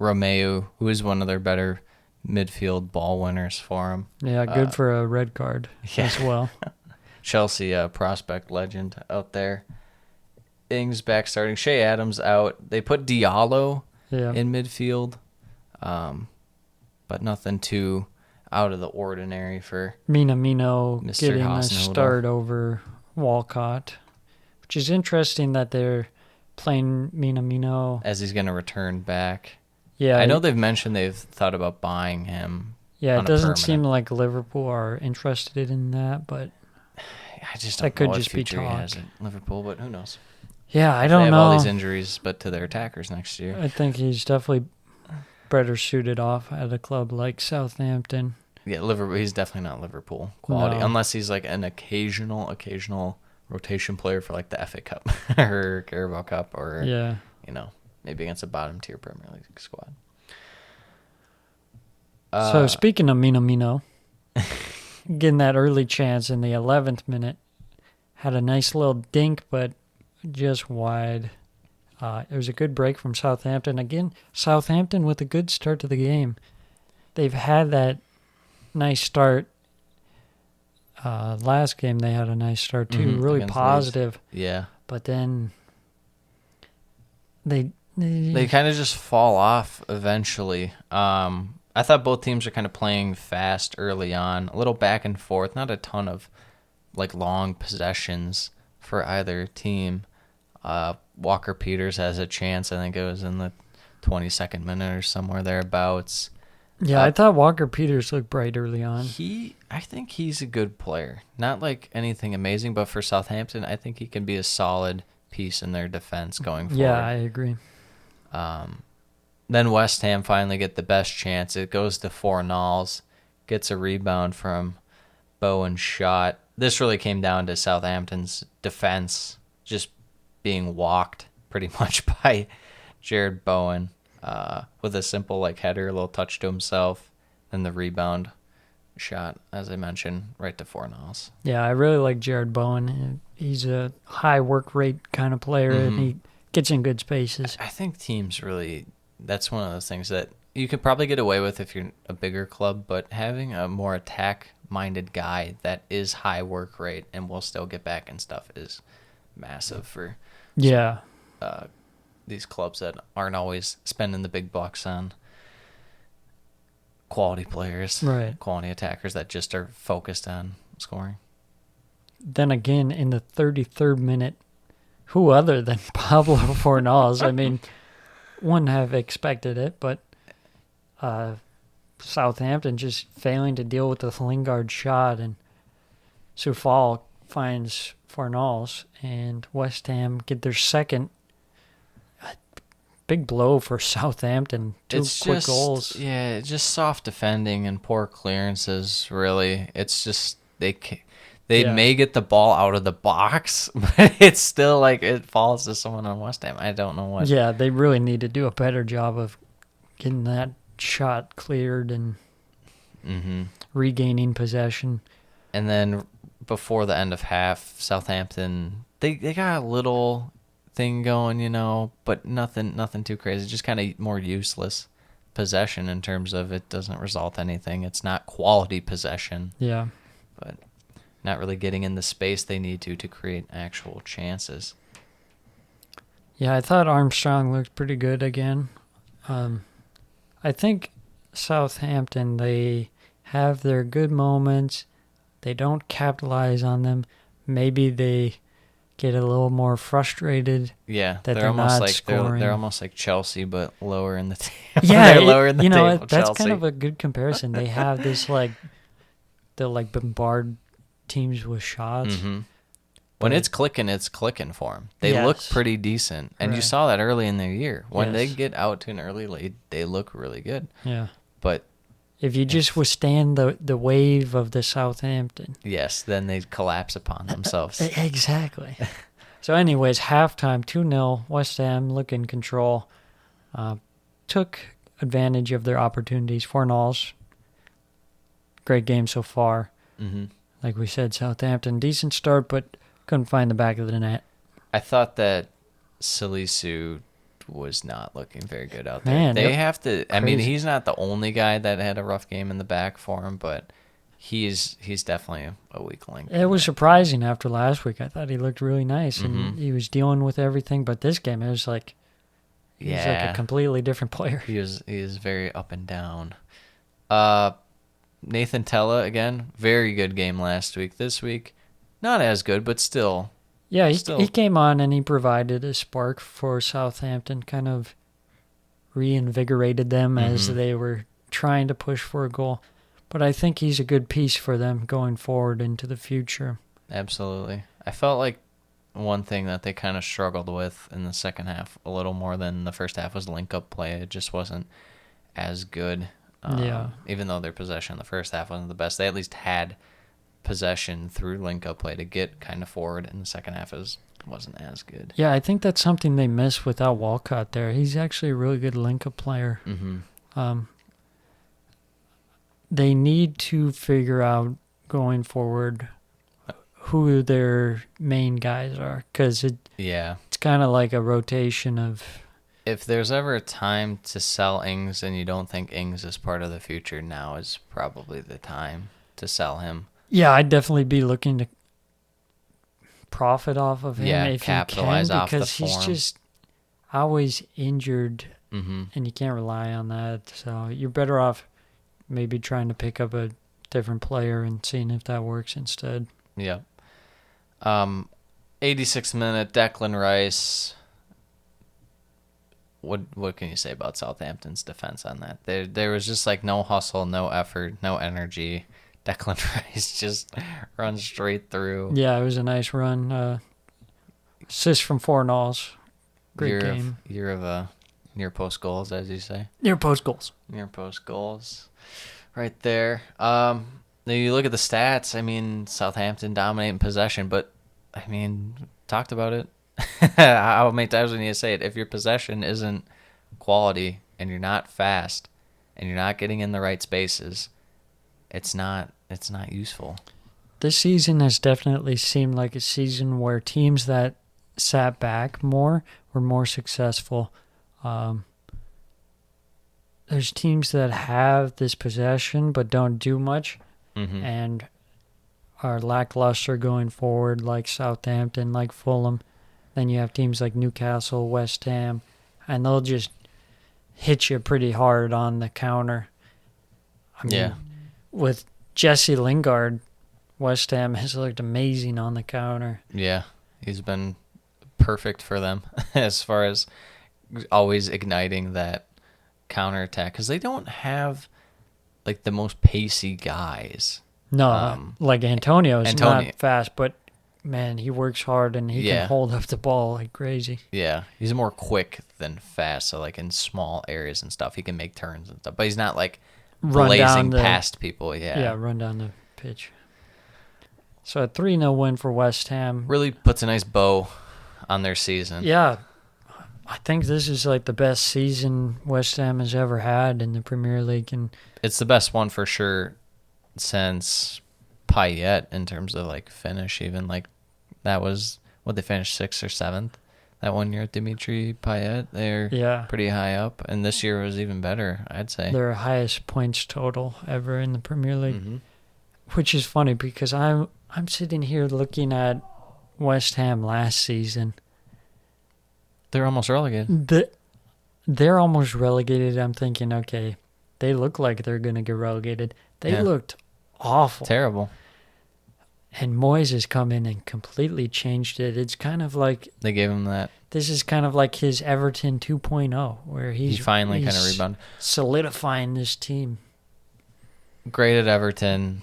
Romeu, who is one of their better midfield ball winners for him. Yeah, good for a red card as well. Chelsea prospect legend out there. Ings back starting. Shea Adams out. They put Diallo in midfield, but nothing too out of the ordinary for Minamino Mr. getting a Hasenhüttl. start over Walcott, which is interesting that they're playing Minamino. as he's going to return back. Yeah, I know they've mentioned they've thought about buying him. Yeah, on it a doesn't permanent. seem like Liverpool are interested in that, but I just that don't could know what just be future he has talk. at Liverpool, but who knows? yeah, I They don't have know. all these injuries, but to their attackers next year. I think he's definitely better suited off at a club like Southampton. Yeah, Liverpool. He's definitely not Liverpool quality, No. unless he's like an occasional rotation player for like the FA Cup or Carabao Cup, or Yeah. maybe against a bottom tier Premier League squad. So speaking of Minamino, getting that early chance in the 11th minute, had a nice little dink, but just wide. It was a good break from Southampton. Again, Southampton with a good start to the game. They've had that nice start. Last game they had a nice start too, really against positive. Leeds. Yeah. But then they kind of just fall off eventually. I thought both teams are kind of playing fast early on, a little back and forth, not a ton of like long possessions for either team. Walker Peters has a chance. I think it was in the 22nd minute or somewhere thereabouts. Yeah, I thought Walker Peters looked bright early on. I think he's a good player. Not like anything amazing, but for Southampton, I think he can be a solid piece in their defense going forward. Yeah, I agree. Then West Ham finally get the best chance. It goes to Fornals, gets a rebound from Bowen's shot. This really came down to Southampton's defense just being walked pretty much by Jared Bowen with a simple like header, a little touch to himself, and the rebound shot, as I mentioned, right to Fornals. Yeah, I really like Jared Bowen. He's a high work rate kind of player, and he gets in good spaces. I think teams really, that's one of those things that you could probably get away with if you're a bigger club, but having a more attack-minded guy that is high work rate and will still get back and stuff is massive for these clubs that aren't always spending the big bucks on quality players, right? Quality attackers that just are focused on scoring. Then again, in the 33rd minute, who other than Pablo Fornals? I mean, wouldn't have expected it, but Southampton just failing to deal with the Lingard shot, and Soufal finds Fornals, and West Ham get their second. Big blow for Southampton. Two quick goals. Yeah, just soft defending and poor clearances, really. It's just they may get the ball out of the box, but it's still like it falls to someone on West Ham. I don't know what. Yeah, they really need to do a better job of getting that shot cleared and regaining possession. And then before the end of half, Southampton, they got a little thing going, but nothing too crazy. Just kind of more useless possession in terms of it doesn't result in anything. It's not quality possession. Yeah. But not really getting in the space they need to create actual chances. Yeah, I thought Armstrong looked pretty good again. I think Southampton, they have their good moments. They don't capitalize on them. Maybe they get a little more frustrated. Yeah, that they're almost not like scoring. they're almost like Chelsea, but lower in the table. Yeah, they're lower in the table. That's Chelsea. kind of a good comparison. They have this they'll bombard teams with shots. Mm-hmm. When it's clicking for them. They look pretty decent, and you saw that early in their year. When they get out to an early lead, they look really good. Yeah, but if you just withstand the wave of the Southampton, yes, then they collapse upon themselves. Exactly. So, anyways, halftime 2-0. West Ham look in control. Took advantage of their opportunities. Fornals, great game so far. Mm-hmm. Like we said, Southampton, decent start, but couldn't find the back of the net. I thought that Salisu was not looking very good out there. Man, they have to. I mean, crazy. he's not the only guy that had a rough game in the back for him, but he's definitely a weak link. It was surprising after last week. I thought he looked really nice, and he was dealing with everything. But this game, it was like he's like a completely different player. He is very up and down. Nathan Tella again, very good game last week. This week, not as good, but still. Yeah, he came on and he provided a spark for Southampton, kind of reinvigorated them as they were trying to push for a goal. But I think he's a good piece for them going forward into the future. Absolutely. I felt like one thing that they kind of struggled with in the second half a little more than the first half was link-up play. It just wasn't as good. Even though their possession in the first half wasn't the best, they at least had possession through link-up play to get kind of forward, and the second half wasn't as good. Yeah, I think that's something they miss without Walcott there. He's actually a really good link-up player. Mm-hmm. They need to figure out going forward who their main guys are, because it's kind of like a rotation of If there's ever a time to sell Ings and you don't think Ings is part of the future, now is probably the time to sell him. Yeah, I'd definitely be looking to profit off of him if capitalize you can, off the because he's form. just always injured, Mm-hmm. and you can't rely on that. So you're better off maybe trying to pick up a different player and seeing if that works instead. Yep. 86th minute, Declan Rice. What can you say about Southampton's defense on that? There was just like no hustle, no effort, no energy. Declan Rice just runs straight through. Yeah, it was a nice run. Assist from Fornals. Great game. Year of near post goals, as you say. Near post goals. Near post goals, right there. Now you look at the stats. I mean, Southampton dominating possession, but I mean, talked about it. How many times we need to say it? If your possession isn't quality and you're not fast and you're not getting in the right spaces, it's not useful. This season has definitely seemed like a season where teams that sat back more were more successful. There's teams that have this possession but don't do much, Mm-hmm. and are lackluster going forward, like Southampton, like Fulham. Then you have teams like Newcastle, West Ham, and they'll just hit you pretty hard on the counter. I mean, Yeah. with Jesse Lingard, West Ham has looked amazing on the counter. Yeah, he's been perfect for them as far as always igniting that counterattack, because they don't have like the most pacey guys. No, like Antonio's Antonio. not fast, but man, he works hard and he Yeah. can hold up the ball like crazy. Yeah, he's more quick than fast, so like in small areas and stuff, he can make turns and stuff, but he's not like Run blazing down the, past people. Yeah, run down the pitch. So a 3-0 win for West Ham. really puts a nice bow on their season. Yeah, I think this is like the best season West Ham has ever had in the Premier League, and It's the best one for sure since Payet in terms of like finish. Even like that was what they finished 6th or 7th that one year. Dimitri Payet, they're yeah, pretty high up, and this year was even better, I'd say. their highest points total ever in the Premier League, Mhm. which is funny because I'm sitting here looking at West Ham last season. They're almost relegated. They're almost relegated. I'm thinking, okay, they look like they're going to get relegated. They Yeah. looked awful. Terrible. And Moyes has come in and completely changed it. It's kind of like, They gave him that. this is kind of like his Everton 2.0, where He finally kind of he's rebounded. solidifying this team. Great at Everton.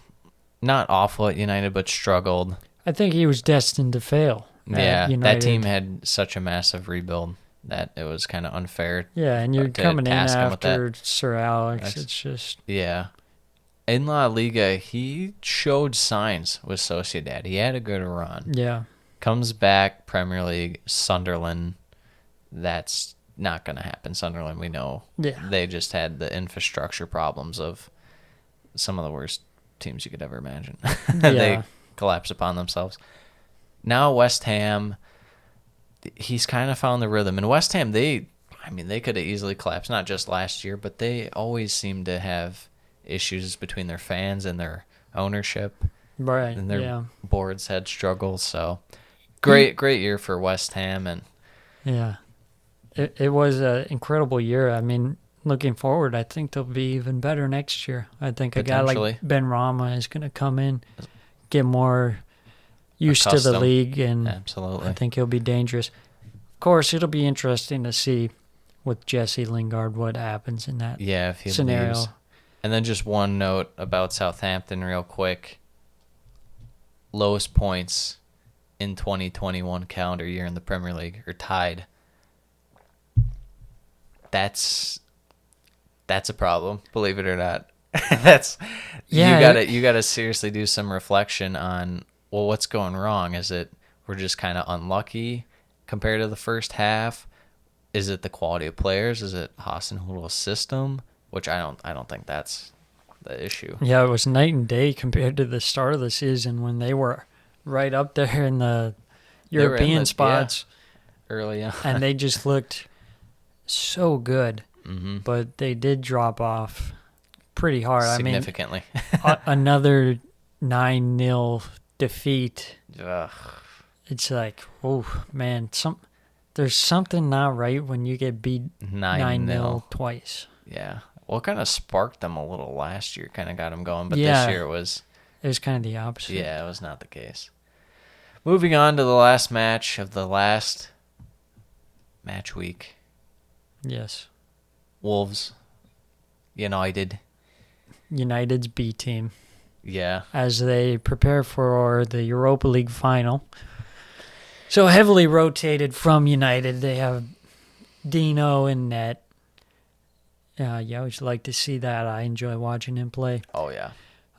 Not awful at United, but struggled. I think he was destined to fail. at Yeah, that United. team had such a massive rebuild that it was kind of unfair. Yeah, and you're to coming in task him with that. after Sir Alex. That's- It's just, Yeah. In La Liga, he showed signs with Sociedad. He had a good run. yeah. Comes back, Premier League, Sunderland. That's not going to happen. Sunderland, we know. Yeah. They just had the infrastructure problems of some of the worst teams you could ever imagine. They Yeah. collapse upon themselves. Now West Ham, he's kind of found the rhythm. And West Ham, they could have easily collapsed, not just last year, but they always seem to have issues between their fans and their ownership. Right, And their yeah. boards had struggles. So great year for West Ham. And Yeah. It was an incredible year. I mean, looking forward, I think they'll be even better next year. I think a guy Potentially. like Ben Rama is going to come in, get more used to the Accustomed. league, and absolutely. I think he'll be dangerous. Of course, it'll be interesting to see with Jesse Lingard what happens in that Yeah, if he scenario. leaves. And then just one note about Southampton real quick. Lowest points in 2021 calendar year in the Premier League are tied. That's a problem, believe it or not. That's Yeah, you gotta seriously do some reflection on, well, what's going wrong? Is it we're just kind of unlucky compared to the first half? Is it the quality of players? Is it Hasenhutl's system? Which I don't think that's the issue. Yeah, it was night and day compared to the start of the season when they were right up there in the They were in European the- spots, Early on. and they just looked so good, but they did drop off pretty hard. Significantly. I mean, another 9-0 defeat. Ugh. It's like, oh, man, there's something not right when you get beat 9-0 twice. Yeah. Well, it kind of sparked them a little last year, kind of got them going, but Yeah. this year it was... It was kind of the opposite. Yeah, it was not the case. Moving on to the last match of the last match week. Yes. Wolves United's B team. Yeah. As they prepare for the Europa League final. So heavily rotated from United. They have Dino in net. You always like to see that. I enjoy watching him play. Oh, yeah.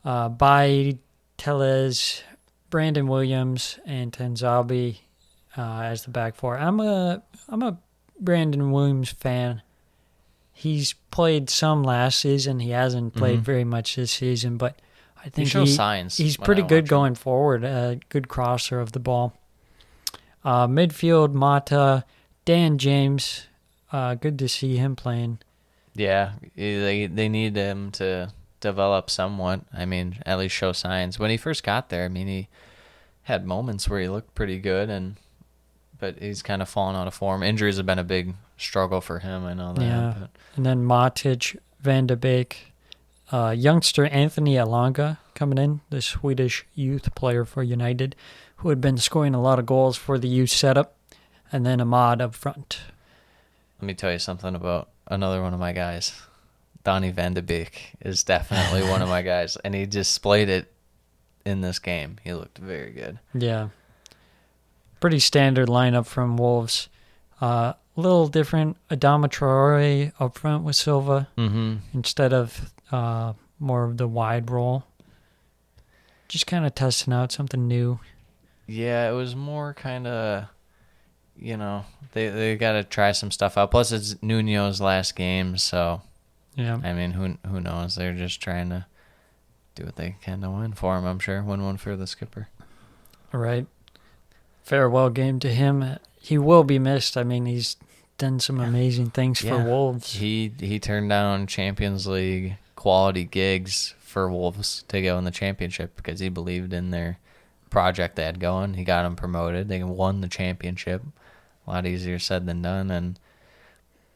By Tellez, Brandon Williams, and Tenzabi as the back four. I'm a Brandon Williams fan. He's played some last season. He hasn't played very much this season, but I think He shows signs. He's when pretty I good watch him. going forward. A good crosser of the ball. Midfield, Mata, Dan James. Good to see him playing. Yeah, they need him to develop somewhat. I mean, at least show signs. When he first got there, I mean, he had moments where he looked pretty good, but he's kind of fallen out of form. Injuries have been a big struggle for him. I know that. Yeah, But and then Matic, Van de Beek, youngster Anthony Elanga coming in, the Swedish youth player for United, who had been scoring a lot of goals for the youth setup, and then Ahmad up front. let me tell you something about another one of my guys. Donny Van de Beek is definitely one of my guys, and he displayed it in this game. He looked very good. Yeah. Pretty standard lineup from Wolves. Little different. Adama Traore up front with Silva instead of more of the wide role. Just kind of testing out something new. Yeah, it was more kind of, they got to try some stuff out. Plus, it's Nuno's last game, so, Yeah. I mean, who knows? They're just trying to do what they can to win for him, I'm sure. Win one for the skipper. All right. Farewell game to him. He will be missed. I mean, he's done some amazing things for Wolves. He turned down Champions League quality gigs for Wolves to go in the championship because he believed in their project they had going. He got them promoted. They won the championship. A lot easier said than done. And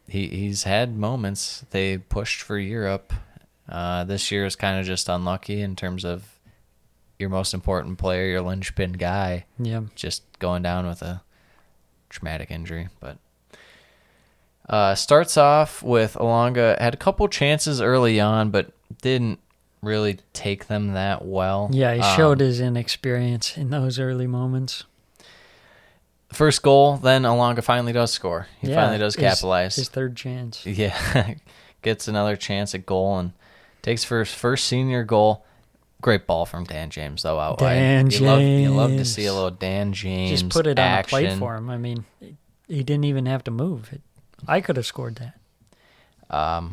he's had moments. They pushed for Europe. This year is kind of just unlucky in terms of your most important player, your linchpin guy, just going down with a traumatic injury. But starts off with Elanga, had a couple chances early on, but didn't really take them that well. Yeah, he showed his inexperience in those early moments. First goal, then Elanga finally does score. He finally does capitalize. His third chance. Yeah, gets another chance at goal and takes for his first senior goal. Great ball from Dan James, though, out wide. You love to see a little Dan James Just put it action. on a plate for him. I mean, he didn't even have to move. I could have scored that.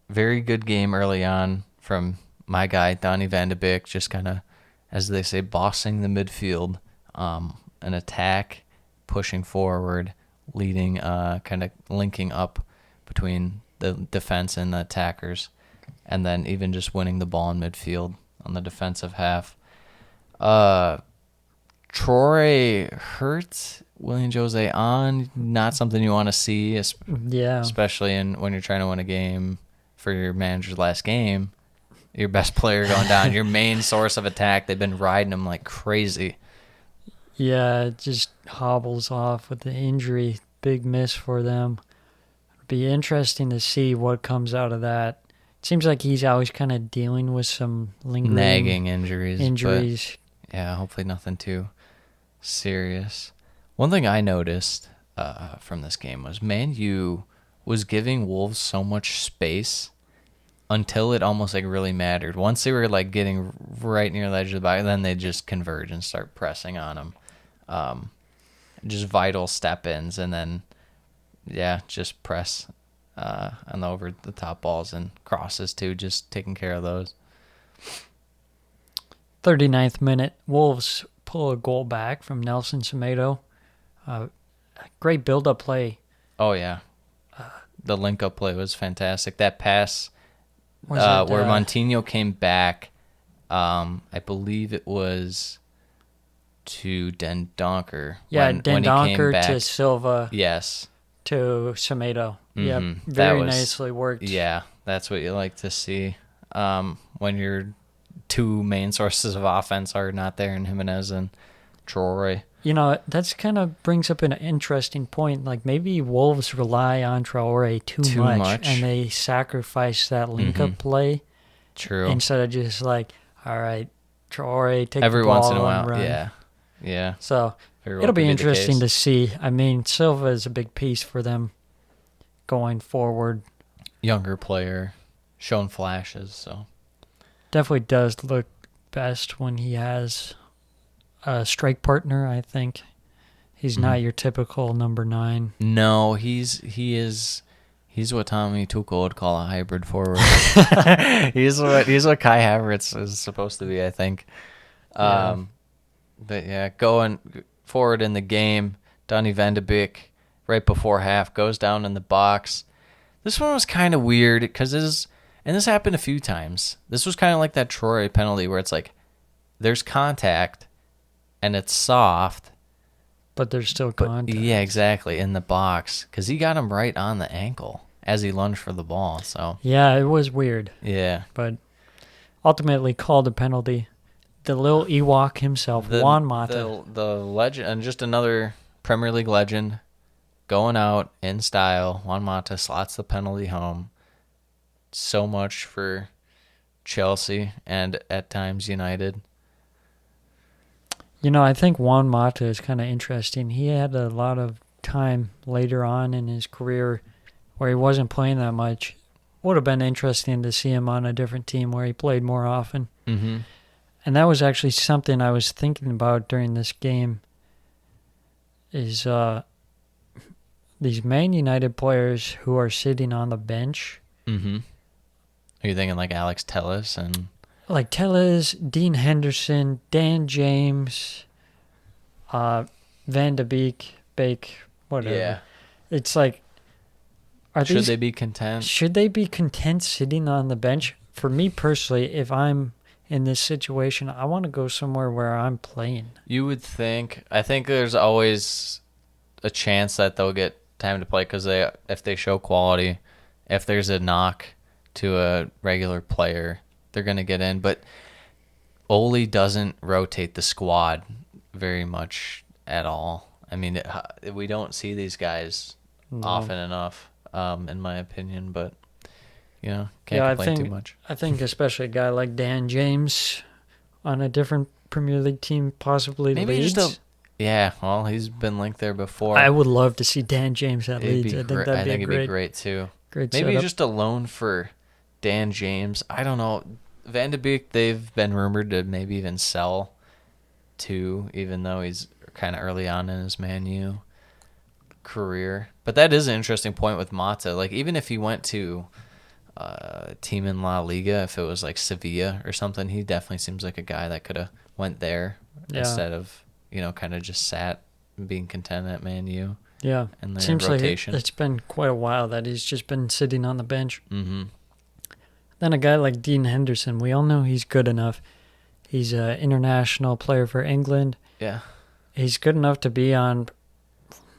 Very good game early on from my guy, Donny Van de Beek, just kind of, as they say, bossing the midfield. An attack, pushing forward, leading, kind of linking up between the defense and the attackers, and then even just winning the ball in midfield on the defensive half. Troy hurt William Jose on, not something you want to see, especially when you're trying to win a game for your manager's last game. Your best player going down, your main source of attack. They've been riding him like crazy. Yeah, it just hobbles off with the injury. Big miss for them. It'll be interesting to see what comes out of that. It seems like he's always kind of dealing with some lingering nagging injuries. But, yeah, hopefully nothing too serious. One thing I noticed from this game was Man U was giving Wolves so much space until it almost like really mattered. Once they were like getting right near the edge of the box, then they just converge and start pressing on them. Just vital step-ins, and then just press on the over the top balls and crosses too, just taking care of those. 39th minute, Wolves pull a goal back from Nelson Semedo. Great build-up play. Oh yeah, the link-up play was fantastic. That pass Was it, where Montino came back, I believe it was to Dendoncker. Yeah, when he came Dendoncker back. to Silva Yes. to Semedo. Yeah, Mhm. That very was- nicely worked. Yeah, that's what you like to see when your two main sources of offense are not there in Jimenez and Traore. You know, that's kind of brings up an interesting point. Like maybe Wolves rely on Traore too much, and they sacrifice that link-up play True. instead of just like, all right, Traore, take Every the ball once in a and while. run. Yeah. Yeah. So Very well it'll could be the interesting case. to see. I mean, Silva is a big piece for them going forward. Younger player, shown flashes, so. Definitely does look best when he has a strike partner, I think. He's not your typical number 9. No, he's what Tommy Tuchel would call a hybrid forward. he's what Kai Havertz is supposed to be, I think. Yeah. But yeah, going forward in the game, Donny van de Beek, right before half, goes down in the box. This one was kind of weird because this happened a few times. This was kind of like that Troy penalty where it's like there's contact and it's soft. But there's still But contact. yeah, exactly, in the box because he got him right on the ankle as he lunged for the ball. So Yeah, it was weird, yeah, but ultimately called a penalty. The little Ewok himself, Juan Mata. the legend, and just another Premier League legend going out in style. Juan Mata slots the penalty home. So much for Chelsea and at times United. You know, I think Juan Mata is kind of interesting. He had a lot of time later on in his career where he wasn't playing that much. Would have been interesting to see him on a different team where he played more often. Mm-hmm. And that was actually something I was thinking about during this game is these Man United players who are sitting on the bench. Mm-hmm. Are you thinking like Alex Telles and... Like Telles, Dean Henderson, Dan James, Van de Beek, whatever. Yeah. It's like, Should they be content? Should they be content sitting on the bench? For me personally, if I'm in this situation, I want to go somewhere where I'm playing. You would think. I think there's always a chance that they'll get time to play because if they show quality, if there's a knock to a regular player, they're going to get in. But Ole doesn't rotate the squad very much at all. I mean, we don't see these guys often enough, in my opinion. But, can't complain too much. I think especially a guy like Dan James on a different Premier League team possibly Maybe Leeds. just well, he's been linked there before. I would love to see Dan James at It'd Leeds. be I think great. that'd be it'd be great too. Great Maybe setup. just a loan for Dan James. I don't know. Van de Beek, they've been rumored to maybe even sell to, even though he's kind of early on in his Man U career. But that is an interesting point with Mata. Like, even if he went to a team in La Liga, if it was like Sevilla or something, he definitely seems like a guy that could have went there instead of, kind of just sat being content at Man U. Yeah. And their Seems rotation. like it's been quite a while that he's just been sitting on the bench. Mm-hmm. Then a guy like Dean Henderson, we all know he's good enough. He's an international player for England. Yeah. He's good enough to be on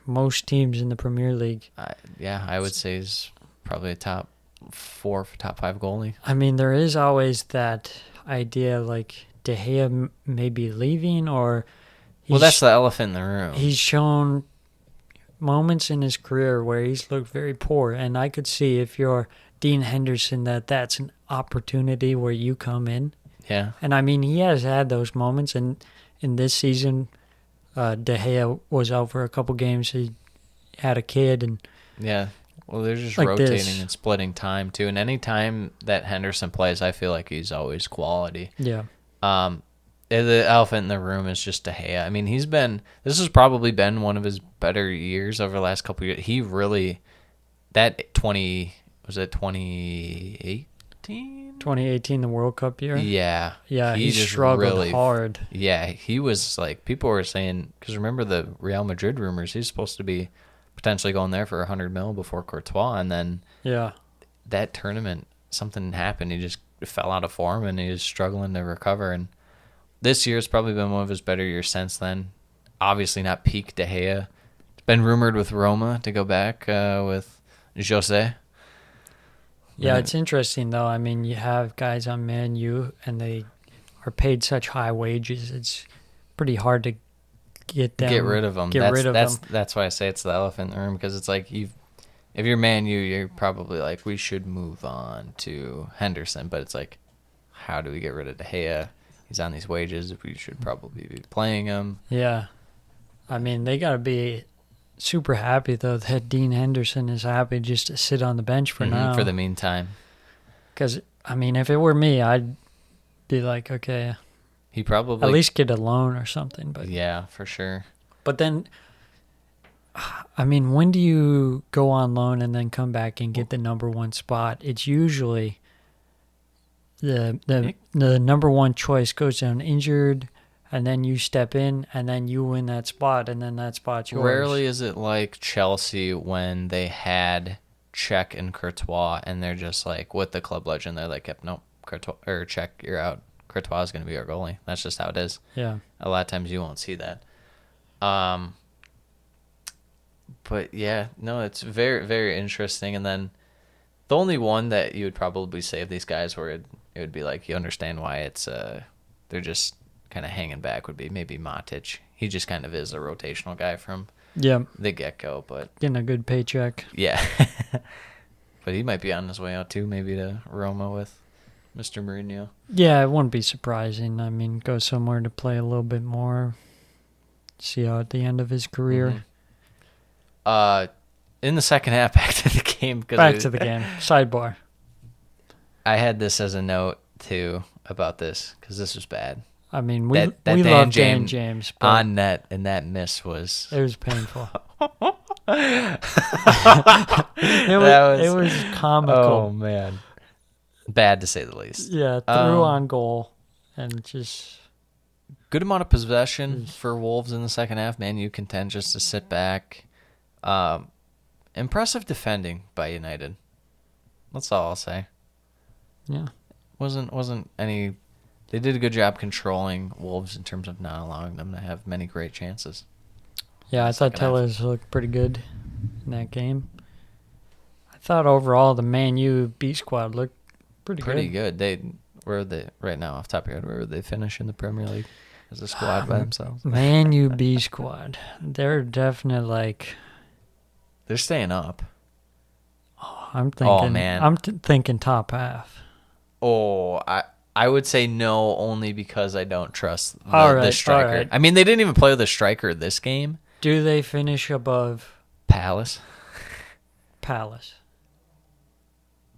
most teams in the Premier League. I would say he's probably a top 4, top 5 goalie. I mean, there is always that idea like De Gea may be leaving or... Well, that's the elephant in the room. He's shown moments in his career where he's looked very poor, and I could see if you're Dean Henderson that's an opportunity where you come in. Yeah. And I mean, he has had those moments, and in this season, De Gea was out for a couple games. He had a kid, and yeah. Well, they're just like rotating this. and splitting time too. And any time that Henderson plays, I feel like he's always quality. yeah, The elephant in the room is just De Gea. I mean, this has probably been one of his better years over the last couple of years. He really, was it 2018? 2018, the World Cup year. Yeah. Yeah, he just struggled hard. Yeah, he was like, people were saying, because remember the Real Madrid rumors, he's supposed to be potentially going there for 100 mil before Courtois, and then Yeah. that tournament, something happened. He just fell out of form, and he was struggling to recover. And this year's probably been one of his better years since then. Obviously not peak De Gea. It's been rumored with Roma to go back with Jose. Yeah, it's interesting, though. I mean, you have guys on Man U, and they are paid such high wages. It's pretty hard to get rid of them. That's why I say it's the elephant in the room, because it's like if you're Man U, you're probably like, we should move on to Henderson. But it's like, how do we get rid of De Gea? He's on these wages. We should probably be playing him. Yeah. I mean, they got to be super happy, though, that Dean Henderson is happy just to sit on the bench for now. For the meantime. Because, I mean, if it were me, I'd be like, okay, he probably at least get a loan or something. But yeah, for sure. But then, I mean, when do you go on loan and then come back and get the number one spot? It's usually the number one choice goes down injured, and then you step in, and then you win that spot, and then that spot's yours. Rarely is it like Chelsea when they had Czech and Courtois, and they're just like, with the club legend, they're like, yep, nope, Courtois, or Czech, you're out. Courtois is going to be our goalie. That's just how it is. Yeah. A lot of times you won't see that. But yeah, no, it's very, very interesting. And then the only one that you would probably say of these guys where it would be like, you understand why it's they're just kind of hanging back, would be maybe Matic. He just kind of is a rotational guy from the get-go, but getting a good paycheck. Yeah. But he might be on his way out too, maybe to Roma with Mr. Mourinho. Yeah, it wouldn't be surprising. I mean, go somewhere to play a little bit more, see how at the end of his career. In the second half, back to the game. Sidebar. I had this as a note too about this because this was bad. I mean, we love Dan James. But on net, and that miss was... It was painful. It was comical. Oh, man. Bad to say the least. Yeah, threw on goal and just... Good amount of possession for Wolves in the second half. Man, you contend just to sit back. Impressive defending by United. That's all I'll say. Yeah. Wasn't any... They did a good job controlling Wolves in terms of not allowing them to have many great chances. Yeah, I thought Tellez looked pretty good in that game. I thought overall the Man U B squad looked pretty good. Where are they right now off the top of your head? Where would they finish in the Premier League as a squad by themselves? Man U B squad. They're definitely they're staying up. I'm thinking top half. Oh, I would say no, only because I don't trust the striker. All right. I mean, they didn't even play with a striker this game. Do they finish above Palace?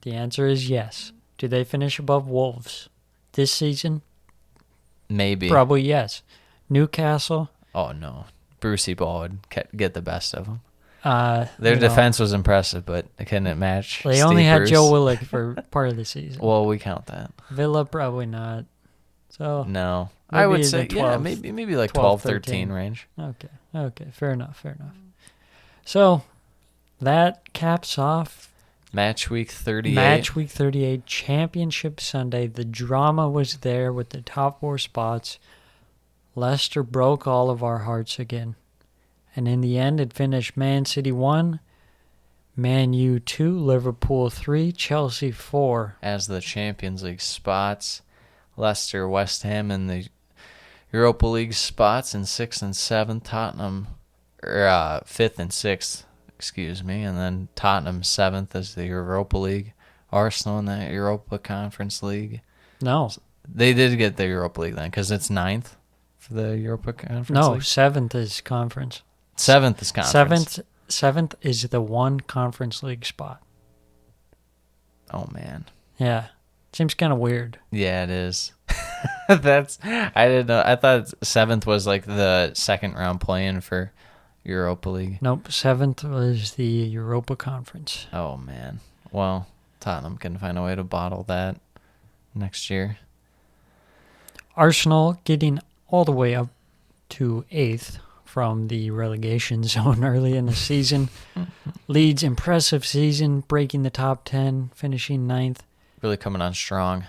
The answer is yes. Do they finish above Wolves this season? Maybe. Probably yes. Newcastle? Oh, no. Brucey Ball would get the best of them. Their defense was impressive, but couldn't match. They only had Joe Willock for part of the season. Well, we count that. Villa probably not. So no, I would say 12, maybe like 12, 13 range. Okay, fair enough. So that caps off Matchweek 38. Matchweek 38, Championship Sunday. The drama was there with the top four spots. Leicester broke all of our hearts again. And in the end, it finished Man City 1, Man U 2, Liverpool 3, Chelsea 4. As the Champions League spots, Leicester, West Ham in the Europa League spots in 6th and 7th, Tottenham 5th and 6th, and then Tottenham 7th as the Europa League, Arsenal in the Europa Conference League. No. They did get the Europa League then, because it's 9th for the Europa Conference League. No, 7th is conference. 7th is conference. 7th is the one Conference League spot. Oh, man. Yeah. Seems kind of weird. Yeah, it is. I didn't know. I thought 7th was like the second round play-in for Europa League. Nope, 7th was the Europa Conference. Oh, man. Well, Tottenham can find a way to bottle that next year. Arsenal getting all the way up to 8th from the relegation zone early in the season. Leeds, impressive season, breaking the top 10, finishing 9th. Really coming on strong.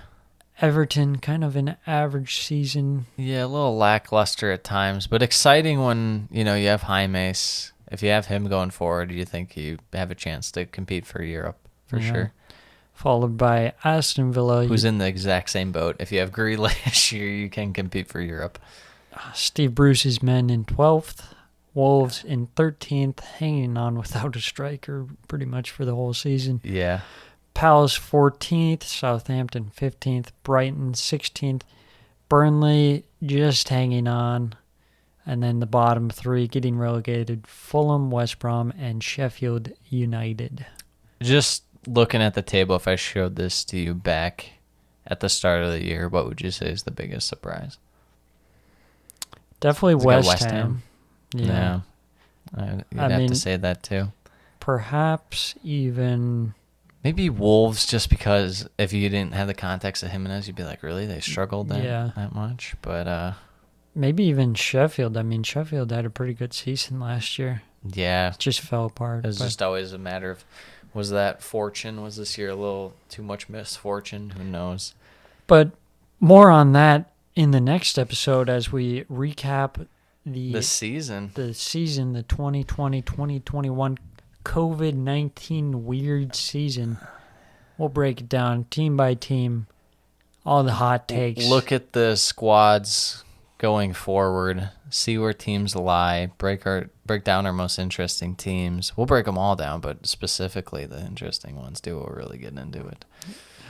Everton, kind of an average season. Yeah, a little lackluster at times, but exciting when, you have Jaime. If you have him going forward, you think you have a chance to compete for Europe, for sure. Followed by Aston Villa. Who's in the exact same boat. If you have Grealish, you can compete for Europe. Steve Bruce's men in 12th. Wolves in 13th, hanging on without a striker pretty much for the whole season. Yeah. Palace 14th, Southampton 15th, Brighton 16th, Burnley just hanging on, and then the bottom three getting relegated, Fulham, West Brom, and Sheffield United. Just looking at the table, if I showed this to you back at the start of the year, what would you say is the biggest surprise? Definitely West West Ham. Yeah. You'd have to say that too. Perhaps even... Maybe Wolves, just because if you didn't have the context of Jimenez, you'd be like, really? They struggled that much? But maybe even Sheffield. I mean, Sheffield had a pretty good season last year. Yeah. It just fell apart. It was just always a matter of, was that fortune? Was this year a little too much misfortune? Who knows? But more on that in the next episode as we recap the season. The 2020-2021 COVID-19 weird season. We'll break it down team by team, all the hot takes. Look at the squads going forward, see where teams lie, break down our most interesting teams. We'll break them all down, but specifically the interesting ones too. We'll really get into it.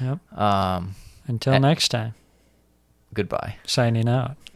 Yep. Until next time. Goodbye. Signing out.